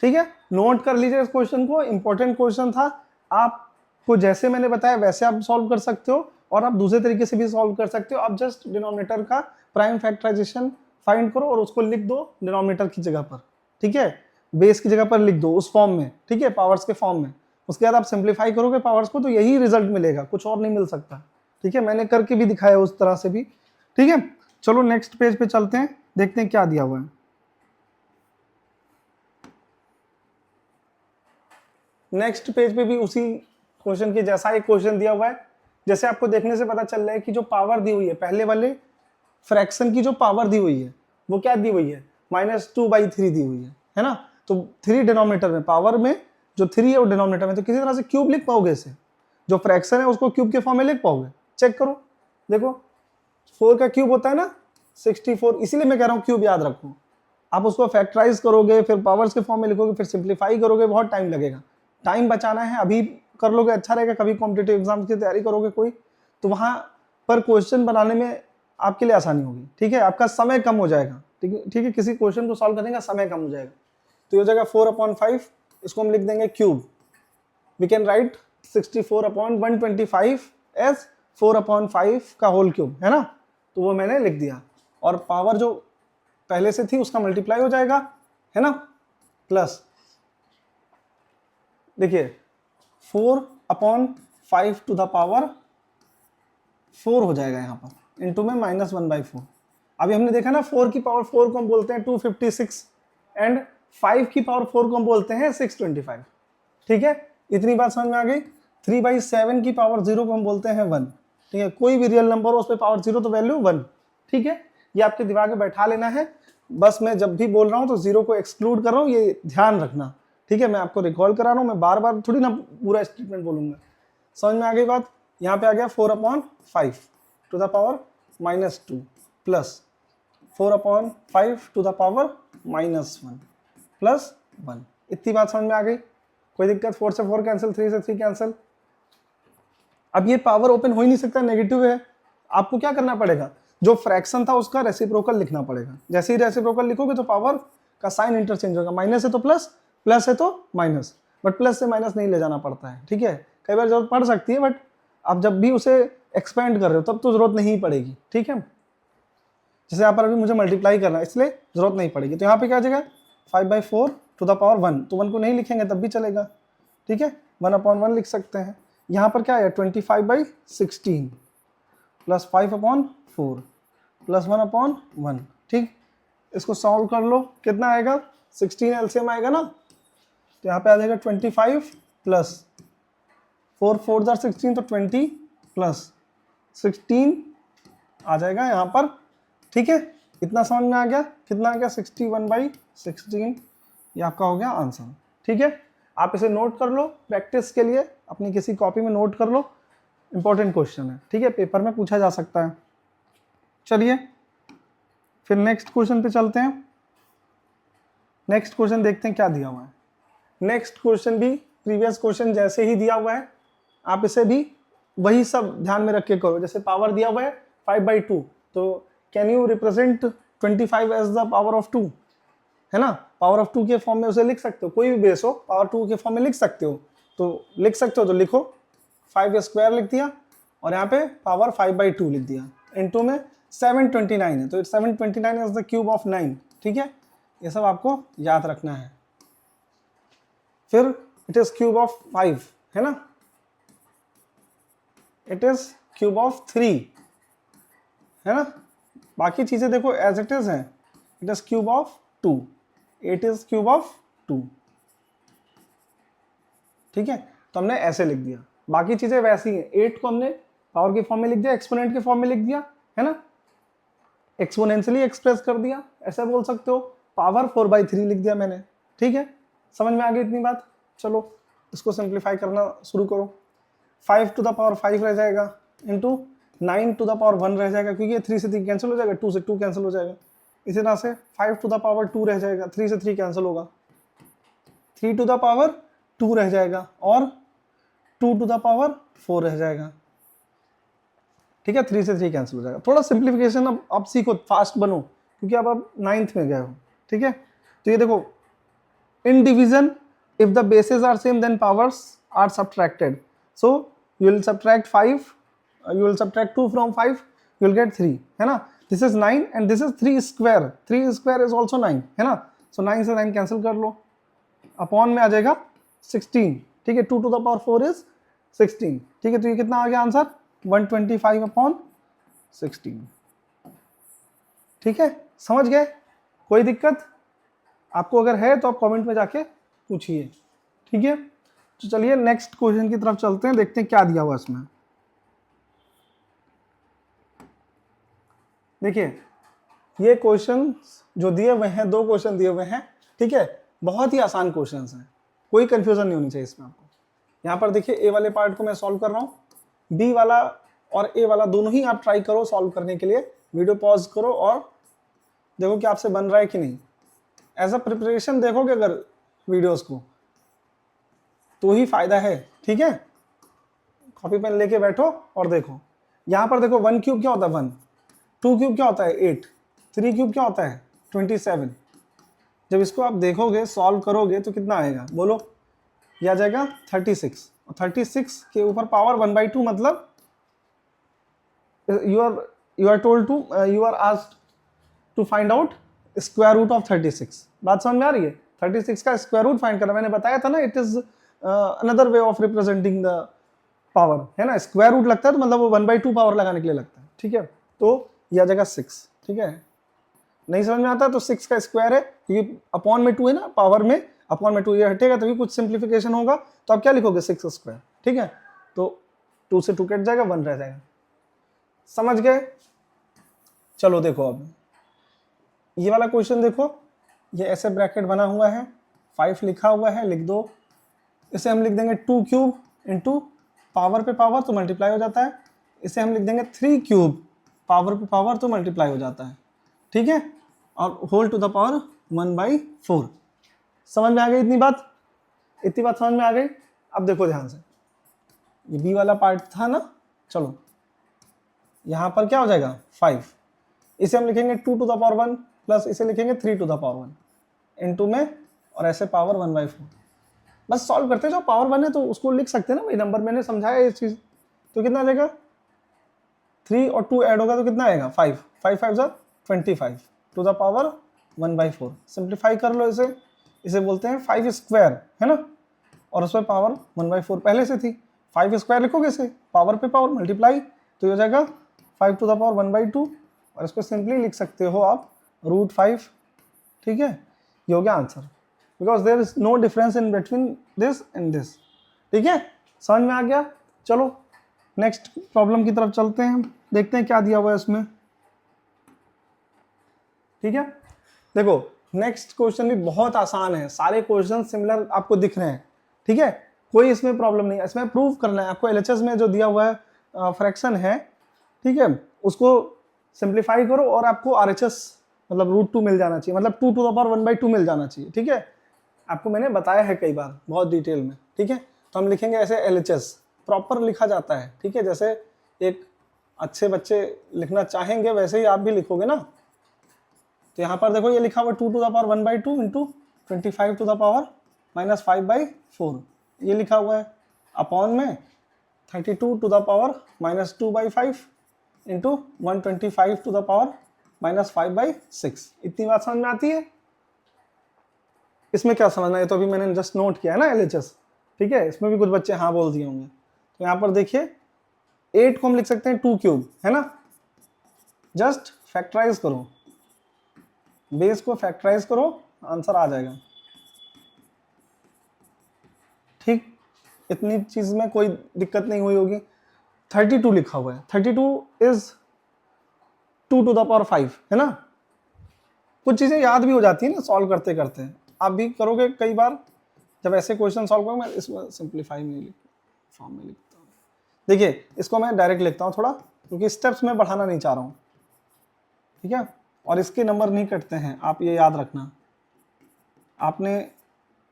ठीक है। नोट कर लीजिए इस क्वेश्चन को, इंपॉर्टेंट क्वेश्चन था। आपको जैसे मैंने बताया वैसे आप सॉल्व कर सकते हो, और आप दूसरे तरीके से भी सॉल्व कर सकते हो। आप जस्ट डिनोमिनेटर का प्राइम फैक्टराइजेशन फाइंड करो और उसको लिख दो डिनोमिनेटर की जगह पर, ठीक है, बेस की जगह पर लिख दो उस फॉर्म में, ठीक है, पावर्स के फॉर्म में। उसके बाद आप सिंप्लीफाई करोगे पावर्स को तो यही रिजल्ट मिलेगा, कुछ और नहीं मिल सकता, ठीक है। मैंने करके भी दिखाया उस तरह से भी, ठीक है। चलो नेक्स्ट पेज पे चलते हैं, देखते हैं क्या दिया हुआ है। नेक्स्ट पेज पे भी उसी क्वेश्चन के जैसा एक क्वेश्चन दिया हुआ है। जैसे आपको देखने से पता चल रहा है कि जो पावर दी हुई है, पहले वाले फ्रैक्शन की जो पावर दी हुई है वो क्या दी हुई है, -2/3 दी हुई है ना। तो 3 डिनोमिनेटर में, पावर में जो 3 है वो डिनोमिनेटर में, तो किसी तरह से क्यूब लिख पाओगे इसे, जो फ्रैक्शन है उसको क्यूब के फॉर्म में लिख पाओगे, चेक करो। देखो 4 का क्यूब होता है ना 64, इसीलिए मैं कह रहा हूँ क्यूब याद रखो। आप उसको फैक्टराइज करोगे, फिर पावर्स के फॉर्म में लिखोगे, फिर सिंप्लीफाई करोगे, बहुत टाइम लगेगा। टाइम बचाना है, अभी कर लोगे अच्छा रहेगा। कभी कॉम्पिटिटिव एग्जाम की तैयारी करोगे कोई, तो वहां पर क्वेश्चन बनाने में आपके लिए आसानी होगी, ठीक है, आपका समय कम हो जाएगा, ठीक है, किसी क्वेश्चन को सॉल्व करने का समय कम हो जाएगा। तो ये हो जाएगा 4/5, इसको हम लिख देंगे cube. We can write 64/125 as 4/5 का होल क्यूब, है ना। तो वो मैंने लिख दिया, और पावर जो पहले से थी उसका मल्टीप्लाई हो जाएगा, है ना, प्लस देखिए 4/5 टू द पावर 4 हो जाएगा यहाँ पर, इनटू में -1/4। अभी हमने देखा ना 4 की पावर 4 को हम बोलते हैं 256 एंड 5 की पावर 4 को हम बोलते हैं 625। ठीक है, इतनी बात समझ में आ गई। 3/7 की पावर 0 को हम बोलते हैं 1। ठीक है, कोई भी रियल नंबर हो उस पर पावर 0 तो वैल्यू 1। ठीक है, ये आपके दिमाग में बैठा लेना है। बस मैं जब भी बोल रहा हूँ तो 0 को एक्सक्लूड कर रहा हूँ, ये ध्यान रखना। ठीक है, मैं आपको रिकॉल करा रहा हूँ, मैं बार बार थोड़ी ना पूरा स्टेटमेंट बोलूंगा। समझ में आ गई बात। यहाँ पे आ गया 4/5 to the power -2 plus 4/5 to the power -1 plus 1। इतनी बात समझ में आ गई, कोई दिक्कत। 4 से 4 कैंसिल, 3 से 3 कैंसिल। अब ये पावर ओपन हो ही नहीं सकता, नेगेटिव है। आपको क्या करना पड़ेगा, जो फ्रैक्शन था उसका रेसिप्रोकल लिखना पड़ेगा। जैसे ही रेसिप्रोकल लिखोगे तो पावर का साइन इंटरचेंज होगा, माइनस है तो प्लस, प्लस है तो माइनस, बट प्लस से माइनस नहीं ले जाना पड़ता है। ठीक है, कई बार जरूरत पड़ सकती है, बट आप जब भी उसे एक्सपेंड कर रहे हो तब तो जरूरत नहीं पड़ेगी। ठीक है, जैसे यहाँ पर अभी मुझे मल्टीप्लाई करना है इसलिए जरूरत नहीं पड़ेगी। तो यहाँ पे क्या आ जाएगा 5/4 टू द पावर 1, तो 1 को नहीं लिखेंगे तब भी चलेगा। ठीक है, 1/1 लिख सकते हैं। यहाँ पर क्या है 25/16 प्लस 5/4 प्लस 1/1। ठीक, इसको सॉल्व कर लो, कितना आएगा 16 एलसीएम आएगा ना, तो यहाँ पे आ जाएगा 25 प्लस 4 4 16, तो 20 प्लस 16 आ जाएगा यहाँ पर। ठीक है, इतना समझ में आ गया। कितना आ गया 61/16, ये आपका हो गया आंसर। ठीक है, आप इसे नोट कर लो प्रैक्टिस के लिए, अपनी किसी कॉपी में नोट कर लो, इंपॉर्टेंट क्वेश्चन है। ठीक है, पेपर में पूछा जा सकता है। चलिए फिर नेक्स्ट क्वेश्चन पे चलते हैं। नेक्स्ट क्वेश्चन देखते हैं क्या दिया हुआ है। नेक्स्ट क्वेश्चन भी प्रीवियस क्वेश्चन जैसे ही दिया हुआ है, आप इसे भी वही सब ध्यान में रख के करो। जैसे पावर दिया हुआ है 5/2, तो can you represent 25 as the power of 2, है ना। पावर ऑफ 2 के फॉर्म में उसे लिख सकते हो, कोई भी बेस हो पावर 2 के फॉर्म में लिख सकते हो, तो लिख सकते हो तो लिखो। 5 स्क्वायर लिख दिया और यहाँ पे पावर 5/2 लिख दिया, इनटू में 729 है, तो 729 इज द क्यूब ऑफ 9। ठीक है, ये सब आपको याद रखना है। फिर इट इज क्यूब ऑफ 5, है ना, इट इज क्यूब ऑफ 3, है ना। बाकी चीजें देखो एज इट इज है। It is cube of 2, 8 is cube of 2। ठीक है, तो हमने ऐसे लिख दिया, बाकी चीजें वैसी हैं। 8 को हमने पावर के फॉर्म में लिख दिया, एक्सपोनेंट के फॉर्म में लिख दिया, है ना, एक्सपोनेंशियली एक्सप्रेस कर दिया, ऐसा बोल सकते हो। पावर 4/3 लिख दिया मैंने। ठीक है, समझ में आ गई इतनी बात। चलो इसको सिंप्लीफाई करना शुरू करो। 5 टू द पावर 5 रह जाएगा, इंटू 9 टू द पावर 1 रह जाएगा, क्योंकि 3 से 3 कैंसिल हो जाएगा, 2 से 2 कैंसिल हो जाएगा। इसी तरह से 5 टू द पावर 2 रह जाएगा, 3 से 3 कैंसिल होगा, 3 टू द पावर 2 रह जाएगा, और 2 टू द पावर 4 रह जाएगा। ठीक है, 3 से 3 कैंसिल हो जाएगा। थोड़ा सिंप्लीफिकेशन अब सीखो, फास्ट बनो, क्योंकि अब आप 9th में गए हो। ठीक है, तो ये देखो, in division if the bases are same then powers are subtracted, so you will subtract 5, you will subtract 2 from 5, you will get 3, है ना। this is 9 and this is 3 square, 3 square is also 9, है ना। so 9 से 9 cancel कर लो, upon में आ जाएगा 16। ठीक है, 2 टू द पावर 4 इज 16। ठीक है, तो ये कितना आ गया आंसर 125/16। ठीक है, समझ गए, कोई दिक्कत आपको अगर है तो आप कमेंट में जाके पूछिए। ठीक है, तो चलिए नेक्स्ट क्वेश्चन की तरफ चलते हैं, देखते हैं क्या दिया हुआ इसमें। देखिए ये क्वेश्चन जो दिए हुए हैं, 2 क्वेश्चन दिए हुए हैं। ठीक है, बहुत ही आसान क्वेश्चंस हैं, कोई कंफ्यूजन नहीं होनी चाहिए इसमें आपको। यहाँ पर देखिए ए वाले पार्ट को मैं सॉल्व कर रहा हूँ, बी वाला और ए वाला दोनों ही आप ट्राई करो सॉल्व करने के लिए। वीडियो पॉज करो और देखो कि आपसे बन रहा है कि नहीं। एज अ प्रिपरेशन देखोगे अगर वीडियोस को तो ही फायदा है। ठीक है, कॉपी पेन लेके बैठो और देखो। यहाँ पर देखो 1 क्यूब क्या होता है 1, 2 क्यूब क्या होता है 8, 3 क्यूब क्या होता है 27। जब इसको आप देखोगे सॉल्व करोगे तो कितना आएगा बोलो, यह आ जाएगा 36, और 36 के ऊपर पावर 1/2, मतलब you are told to you are asked to find out square root of 36। बात समझ में आ रही है, 36 का स्क्वायर रूट फाइंड करना। मैंने बताया था ना, it is another way of representing the power, है ना, स्क्वायर रूट लगता है तो मतलब वो 1/2 पावर लगाने के लिए लगता है, ठीक है। तो यह आ जाएगा 6, ठीक है। नहीं समझ में आता तो 6 का स्क्वायर है, क्योंकि अपॉन में 2 है ना, पावर में अपॉन में 2 ये हटेगा तभी कुछ सिंप्लीफिकेशन होगा, तो आप क्या लिखोगे 6 स्क्वायर, ठीक है। तो 2 से 2 कट जाएगा, 1 रह जाएगा। समझ गए? चलो देखो अब ये वाला क्वेश्चन देखो, ये ऐसे ब्रैकेट बना हुआ है, 5 लिखा हुआ है, लिख दो। इसे हम लिख देंगे 2 क्यूब इंटू पावर पे पावर तो मल्टीप्लाई हो जाता है। इसे हम लिख देंगे 3 क्यूब पावर पे पावर तो मल्टीप्लाई हो जाता है, ठीक है। और होल टू द पावर 1/4। समझ में आ गई इतनी बात? इतनी बात समझ में आ गई? अब देखो ध्यान से, ये बी वाला पार्ट था ना, चलो यहाँ पर क्या हो जाएगा 5, इसे हम लिखेंगे 2 टू द पावर 1 प्लस इसे लिखेंगे 3 टू द पावर 1 इनटू में और ऐसे पावर 1/4। बस सॉल्व करते हैं, जो पावर 1 है तो उसको लिख सकते हैं ना भाई, नंबर मैंने समझाया ये चीज़। तो कितना आ जाएगा, 3 और 2 ऐड होगा तो कितना आएगा 5, 5 5 जा 25 टू द पावर 1/4। सिंप्लीफाई कर लो इसे, इसे बोलते हैं 5 स्क्वायर, है ना, और उसमें पावर 1/4 पहले से थी। 5 स्क्वायर लिखोगे इसे, पावर पे पावर मल्टीप्लाई, तो ये हो जाएगा 5 टू द पावर 1/2, और इसको सिंपली लिख सकते हो आप √5, ठीक है। ये हो गया answer, because there is no difference in between this and this, ठीक है। समझ में आ गया? चलो नेक्स्ट प्रॉब्लम की तरफ चलते हैं, देखते हैं क्या दिया हुआ है इसमें, ठीक है। देखो नेक्स्ट क्वेश्चन भी बहुत आसान है, सारे क्वेश्चन सिमिलर आपको दिख रहे हैं, ठीक है, कोई इसमें प्रॉब्लम नहीं है। इसमें प्रूव करना है आपको, एलएचएस में जो दिया हुआ है फ्रैक्शन है, ठीक है, उसको सिंप्लीफाई करो और आपको आरएचएस मतलब √2 मिल जाना चाहिए, मतलब 2 टू द पावर 1/2 मिल जाना चाहिए, ठीक है। आपको मैंने बताया है कई बार बहुत डिटेल में, ठीक है। तो हम लिखेंगे ऐसे एलएचएस प्रॉपर लिखा जाता है, ठीक है, जैसे एक अच्छे बच्चे लिखना चाहेंगे वैसे ही आप भी लिखोगे ना। तो यहाँ पर देखो ये लिखा हुआ 2 to the power 1/2 into 25 to the power -5/4, ये लिखा हुआ है, अपॉन में 32 to the power -2/5 into 125 to the power -5/6। इतनी बात समझ में आती है? इसमें क्या समझना है, तो अभी मैंने जस्ट नोट किया है ना एलएचएस, ठीक है। इसमें भी कुछ बच्चे हाँ बोल दिए होंगे। तो यहाँ पर देखिए 8 को हम लिख सकते हैं 2 क्यूब, है ना, जस्ट फैक्टराइज करो, बेस को फैक्टराइज करो, आंसर आ जाएगा, ठीक। इतनी चीज में कोई दिक्कत नहीं हुई होगी। 32 लिखा हुआ है, 32 इज 2 टू द पावर 5, है ना। कुछ चीजें याद भी हो जाती है ना सॉल्व करते करते, आप भी करोगे कई बार जब ऐसे क्वेश्चन सॉल्व करोगे। मैं इसमें सिंप्लीफाई में फॉर्म में लिखता हूँ, देखिए इसको मैं डायरेक्ट लिखता हूँ थोड़ा, क्योंकि स्टेप्स में बढ़ाना नहीं चाह रहा हूँ, ठीक है। और इसके नंबर नहीं कटते हैं, आप ये याद रखना। आपने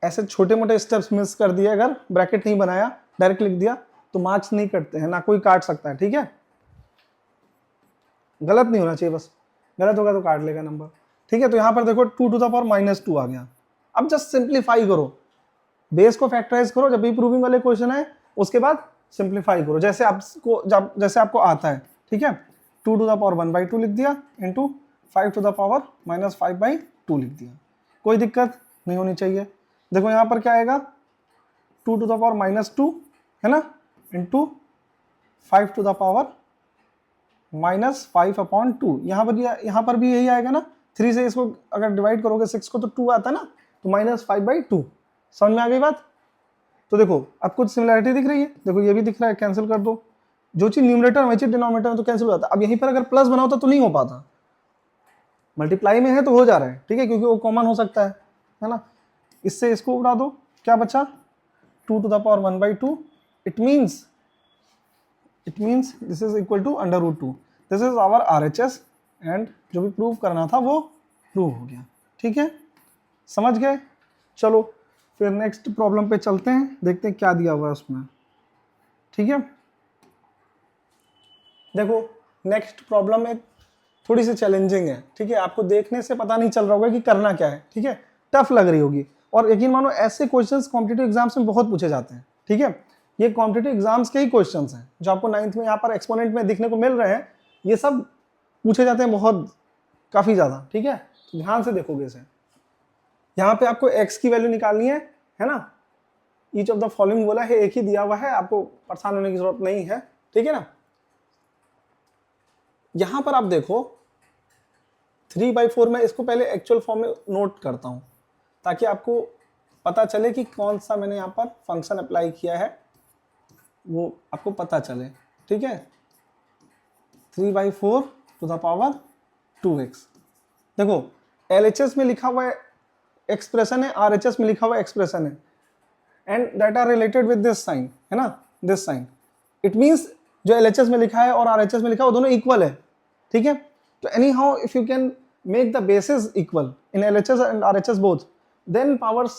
ऐसे छोटे मोटे स्टेप्स मिस कर दिए, अगर ब्रैकेट नहीं बनाया डायरेक्ट लिख दिया तो मार्क्स नहीं कटते हैं, ना कोई काट सकता है, ठीक है। गलत नहीं होना चाहिए, बस गलत होगा तो काट लेगा नंबर, ठीक है। तो यहाँ पर देखो 2 टू द पावर -2 आ गया। अब जस्ट सिंप्लीफाई करो, बेस को फैक्टराइज करो, जब भी प्रूविंग वाले क्वेश्चन है उसके बाद सिंप्लीफाई करो जैसे आपको आता है, ठीक है। 2 टू द पावर 1/2 लिख दिया इंटू 5 टू द पावर -5/2 लिख दिया, कोई दिक्कत नहीं होनी चाहिए। देखो यहाँ पर क्या आएगा 2 टू द पावर -2, है ना, इंटू 5 टू द पावर -5/2। यहाँ पर भी यही आएगा ना, 3 से इसको अगर डिवाइड करोगे 6 को तो 2 आता है ना, तो -5/2। समझ में आ गई बात? तो देखो अब कुछ सिमिलरिटी दिख रही है, देखो ये भी दिख रहा है, कैंसिल कर दो, जो चीज न्यूमरेटर वही चीज डिनोमिनेटर में तो कैंसिल हो जाता है। अब यहीं पर अगर प्लस बना होता तो नहीं हो पाता, मल्टीप्लाई में है तो हो जा रहा है, ठीक है, क्योंकि वो कॉमन हो सकता है ना। इससे इसको उड़ा दो, क्या बचा 2 to the power 1/2, it means this is equal to √2। This is our RHS and जो भी प्रूव करना था वो प्रूव हो गया, ठीक है। समझ गए? चलो फिर नेक्स्ट प्रॉब्लम पे चलते हैं, देखते हैं क्या दिया हुआ है उसमें, ठीक है। देखो नेक्स्ट प्रॉब्लम एक थोड़ी सी चैलेंजिंग है, ठीक है, आपको देखने से पता नहीं चल रहा होगा कि करना क्या है, ठीक है, टफ लग रही होगी। और यकीन मानो ऐसे क्वेश्चंस कॉम्पिटिटिव एग्जाम्स में बहुत पूछे जाते हैं, ठीक है। ये कॉम्पिटिटिव एग्जाम्स के ही क्वेश्चंस हैं जो आपको 9th में यहाँ पर एक्सपोनेंट में दिखने को मिल रहे हैं, ये सब पूछे जाते हैं बहुत काफी ज्यादा, ठीक है। तो ध्यान से देखोगे इसे, यहाँ पे आपको x की वैल्यू निकालनी है ना, ईच ऑफ द फॉलोइंग बोला है, एक ही दिया हुआ है, आपको परेशान होने की जरूरत नहीं है, ठीक है ना। यहां पर आप देखो 3/4 में इसको पहले एक्चुअल फॉर्म में नोट करता हूं ताकि आपको पता चले कि कौन सा मैंने यहाँ पर फंक्शन अप्लाई किया है, वो आपको पता चले, ठीक है। 3/4 टू द पावर 2x। देखो LHS में लिखा हुआ एक्सप्रेशन है, RHS में लिखा हुआ एक्सप्रेशन है, and that are related with this sign, है ना, दिस साइन। इट मीन्स जो LHS में लिखा है और RHS में लिखा है वो दोनों इक्वल है, ठीक है। तो anyhow if you can make the basis equal in LHS and RHS both, then powers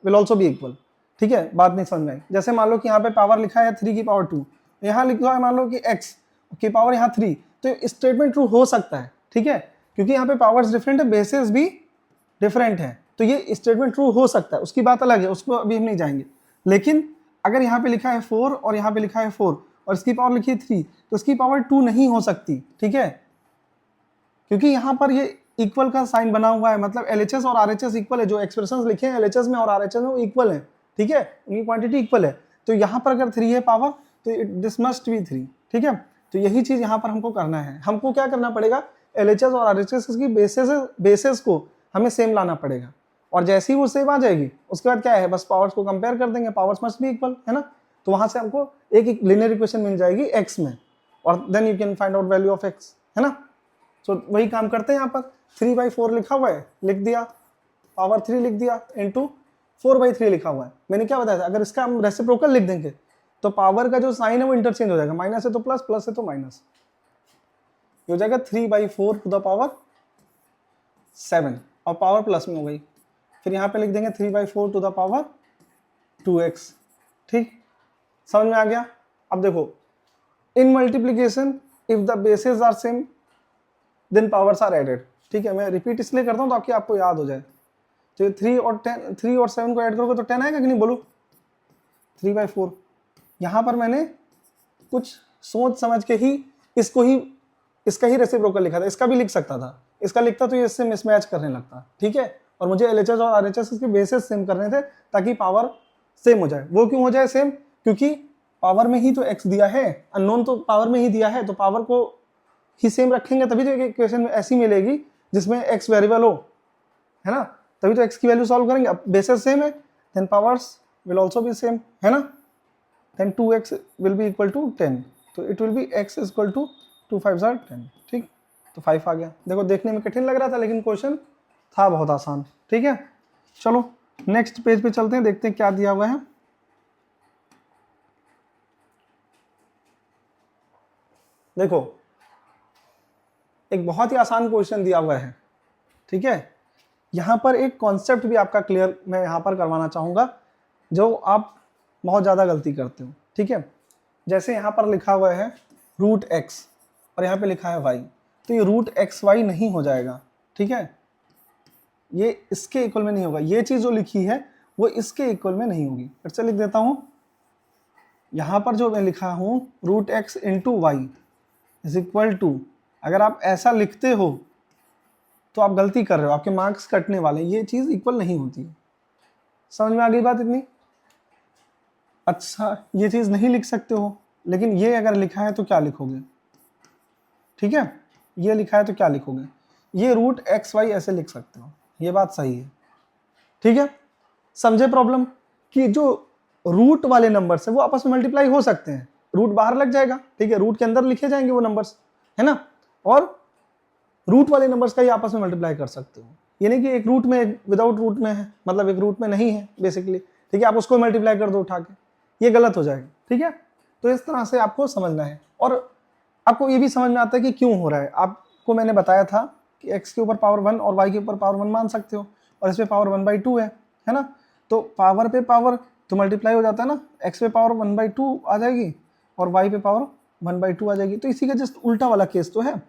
will also be equal, ठीक है। बात नहीं समझ में आई। जैसे मान लो कि यहाँ पे पावर लिखा है 3 की पावर 2, यहाँ लिखा है मान लो कि x की पावर यहाँ 3, तो स्टेटमेंट ट्रू हो सकता है, ठीक है, क्योंकि यहाँ पे पावर्स डिफरेंट है, बेसिस भी डिफरेंट है, तो ये स्टेटमेंट ट्रू हो सकता है, उसकी बात अलग है, उसको अभी हम नहीं जाएंगे। लेकिन अगर यहाँ पे लिखा है 4 और यहाँ पे लिखा है 4 और इसकी पावर लिखी है 3, तो इसकी पावर 2 नहीं हो सकती, ठीक है, क्योंकि यहाँ पर ये इक्वल का साइन बना हुआ है, मतलब LHS और RHS इक्वल है, जो एक्सप्रेशंस लिखे हैं LHS में और RHS में वो इक्वल है, ठीक है, उनकी क्वांटिटी इक्वल है। तो यहाँ पर अगर 3 है पावर तो दिस मस्ट बी 3, ठीक है। तो यही चीज यहाँ पर हमको करना है। हमको क्या करना पड़ेगा, LHS और RHS की बेसिस को हमें सेम लाना पड़ेगा, और जैसे ही वो सेम आ जाएगी उसके बाद क्या है, बस पावर्स को कंपेयर कर देंगे, पावर्स मस्ट बी इक्वल, है ना। तो वहां से हमको एक लिनियर इक्वेशन मिल जाएगी x में, और then you can find out value of x, है ना। तो वही काम करते हैं। यहाँ पर 3/4 लिखा हुआ है, लिख दिया, पावर 3 लिख दिया, इंटू 4/3 लिखा हुआ है। मैंने क्या बताया था, अगर इसका हम रेसिप्रोकल लिख देंगे तो पावर का जो साइन है वो इंटरचेंज हो जाएगा, माइनस है तो प्लस, प्लस है तो माइनस, हो जाएगा 3/4 टू द पावर 7, और पावर प्लस में हो गई। फिर यहाँ पे लिख देंगे 3/4 टू द पावर 2x, ठीक, समझ में आ गया। अब देखो in multiplication if the bases are same then powers are added, ठीक है। मैं रिपीट इसलिए करता हूँ ताकि आपको याद हो जाए। तो 3 और 7 को ऐड करोगे तो 10 आएगा कि नहीं, बोलो। 3/4 यहाँ पर मैंने कुछ सोच समझ के ही इसका ही रेसिप्रोकल लिखा था, इसका भी लिख सकता था, इसका लिखता तो ये इससे मिसमैच करने लगता, ठीक है। और मुझे LHS और RHS के बेसिस सेम करने थे ताकि पावर सेम हो जाए। वो क्यों हो जाए सेम, क्योंकि पावर में ही तो x दिया है, अननोन तो पावर में ही दिया है, तो पावर को ही सेम रखेंगे तभी तो एक इक्वेशन में ऐसी मिलेगी जिसमें x वेरिएबल हो, है ना, तभी तो x की वैल्यू सॉल्व करेंगे। अब बेसिस सेम है then powers will also be same, है ना। Then 2x will be equal to 10, तो it will be x is equal to 2 5 10, ठीक। तो 5 आ गया। देखो देखने में कठिन लग रहा था लेकिन क्वेश्चन था बहुत आसान, ठीक है। चलो नेक्स्ट पेज पे चलते हैं, देखते हैं क्या दिया हुआ है। देखो एक बहुत ही आसान क्वेश्चन दिया हुआ है, ठीक है। यहाँ पर एक कॉन्सेप्ट भी आपका क्लियर मैं यहाँ पर करवाना चाहूँगा जो आप बहुत ज़्यादा गलती करते हो, ठीक है। जैसे यहाँ पर लिखा हुआ है √x और यहाँ पे लिखा है y, तो ये √xy नहीं हो जाएगा, ठीक है, ये इसके इक्वल में नहीं होगा। ये चीज़ जो लिखी है वो इसके इक्वल में नहीं होगी। फिर से लिख देता हूँ, यहाँ पर जो मैं लिखा हूँ √x into y is equal to, अगर आप ऐसा लिखते हो तो आप गलती कर रहे हो, आपके मार्क्स कटने वाले हैं। ये चीज़ इक्वल नहीं होती है। समझ में आ गई बात इतनी? अच्छा ये चीज़ नहीं लिख सकते हो, लेकिन ये अगर लिखा है तो क्या लिखोगे, ठीक है, ये लिखा है तो क्या लिखोगे, ये √xy ऐसे लिख सकते हो, ये बात सही है, ठीक है। समझे प्रॉब्लम कि जो रूट वाले नंबर्स है वो आपस में मल्टीप्लाई हो सकते हैं, रूट बाहर लग जाएगा, ठीक है, रूट के अंदर लिखे जाएंगे वो नंबर्स, है ना, और रूट वाले नंबर्स का ही आपस में मल्टीप्लाई कर सकते हो। ये नहीं कि एक रूट में विदाउट रूट में है, मतलब एक रूट में नहीं है बेसिकली, ठीक है, आप उसको मल्टीप्लाई कर दो उठा के, ये गलत हो जाएगा, ठीक है। तो इस तरह से आपको समझना है, और आपको ये भी समझ में आता है कि क्यों हो रहा है। आपको मैंने बताया था कि x के ऊपर पावर 1 और y के ऊपर पावर 1 मान सकते हो, और इस पे पावर 1/2 है ना, तो पावर पे पावर तो मल्टीप्लाई हो जाता है ना, x पे पावर 1/2 आ जाएगी और y पे पावर 1/2 आ जाएगी। तो इसी का जस्ट उल्टा वाला केस तो है,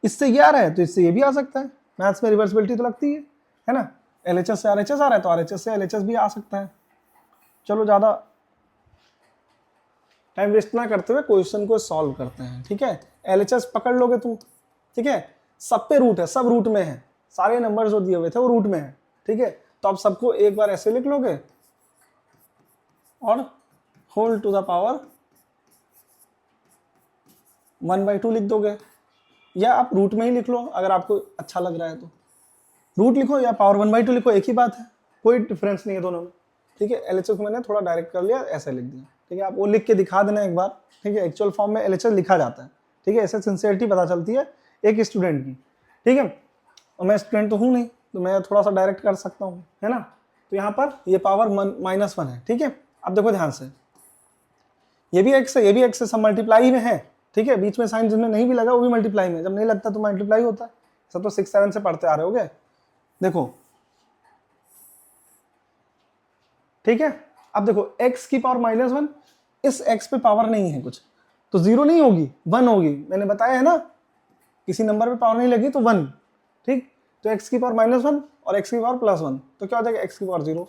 इससे ये आ रहा है तो इससे ये भी आ सकता है। मैथ्स में रिवर्सिबिलिटी तो लगती है ना, LHS से RHS आ रहा है तो RHS से LHS भी आ सकता है। चलो ज़्यादा टाइम वेस्ट ना करते हुए क्वेश्चन को सॉल्व करते हैं, ठीक है। LHS पकड़ लोगे तुम, ठीक है, सब पे रूट है, सब रूट में है, सारे नंबर जो दिए हुए थे वो रूट में है, ठीक है। तो आप सबको एक बार ऐसे लिख लोगे, और होल टू द पावर 1/2 लिख दोगे, या आप रूट में ही लिख लो अगर आपको अच्छा लग रहा है तो। रूट लिखो या पावर 1/2 लिखो, एक ही बात है, कोई डिफरेंस नहीं है दोनों में। ठीक है, एलएचएस को मैंने थोड़ा डायरेक्ट कर लिया, ऐसे लिख दिया। ठीक है, आप वो लिख के दिखा देना एक बार। ठीक है, एक्चुअल फॉर्म में एलएचएस लिखा जाता है। ठीक है, ऐसे सिंसियरिटी पता चलती है एक स्टूडेंट की। ठीक है, और मैं स्टूडेंट तो हूँ नहीं, तो मैं थोड़ा सा डायरेक्ट कर सकता हूँ, है ना। तो यहाँ पर ये पावर -1 है। ठीक है, अब देखो ध्यान से, ये भी एक्स है, ये भी एक्स है, सब मल्टीप्लाई में है। ठीक है, बीच में साइन जिसमें नहीं भी लगा वो भी मल्टीप्लाई में, जब नहीं लगता तो मल्टीप्लाई होता है। सब तो 6-7 से पढ़ते आ रहे होगे। देखो, ठीक है, अब देखो x की पावर -1, इस x पे पावर नहीं है कुछ, तो 0 नहीं होगी, 1 होगी। मैंने बताया है ना, किसी नंबर पे पावर नहीं लगी तो 1। ठीक, तो x की पावर -1 और x की पावर +1, तो क्या हो जाएगा, x की पावर 0।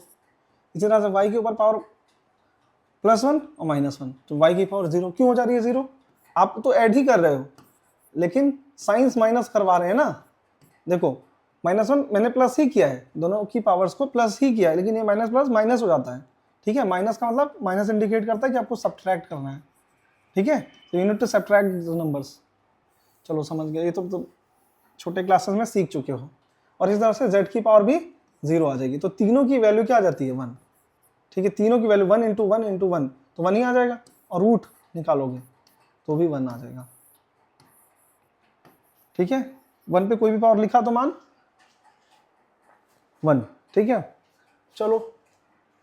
इसी तरह से y के ऊपर पावर +1 और -1, तो y की पावर 0 क्यों हो जा रही है 0? आप तो ऐड ही कर रहे हो, लेकिन साइंस माइनस करवा रहे हैं ना। देखो, -1 मैंने प्लस ही किया है, दोनों की पावर्स को प्लस ही किया है, लेकिन ये माइनस प्लस माइनस हो जाता है। ठीक है, माइनस का मतलब माइनस इंडिकेट करता है कि आपको सब्ट्रैक्ट करना है। ठीक है, तो you need to subtract the numbers. चलो समझ गए, ये तो छोटे क्लासेस में सीख चुके हो। और इस तरह से z की पावर भी 0 आ जाएगी, तो तीनों की वैल्यू क्या आ जाती है, 1। ठीक है, तीनों की वैल्यू 1 × 1 × 1, तो 1 ही आ जाएगा, और रूट निकालोगे तो भी 1 आ जाएगा। ठीक है, 1 पे कोई भी पावर लिखा तो मान 1। ठीक है, चलो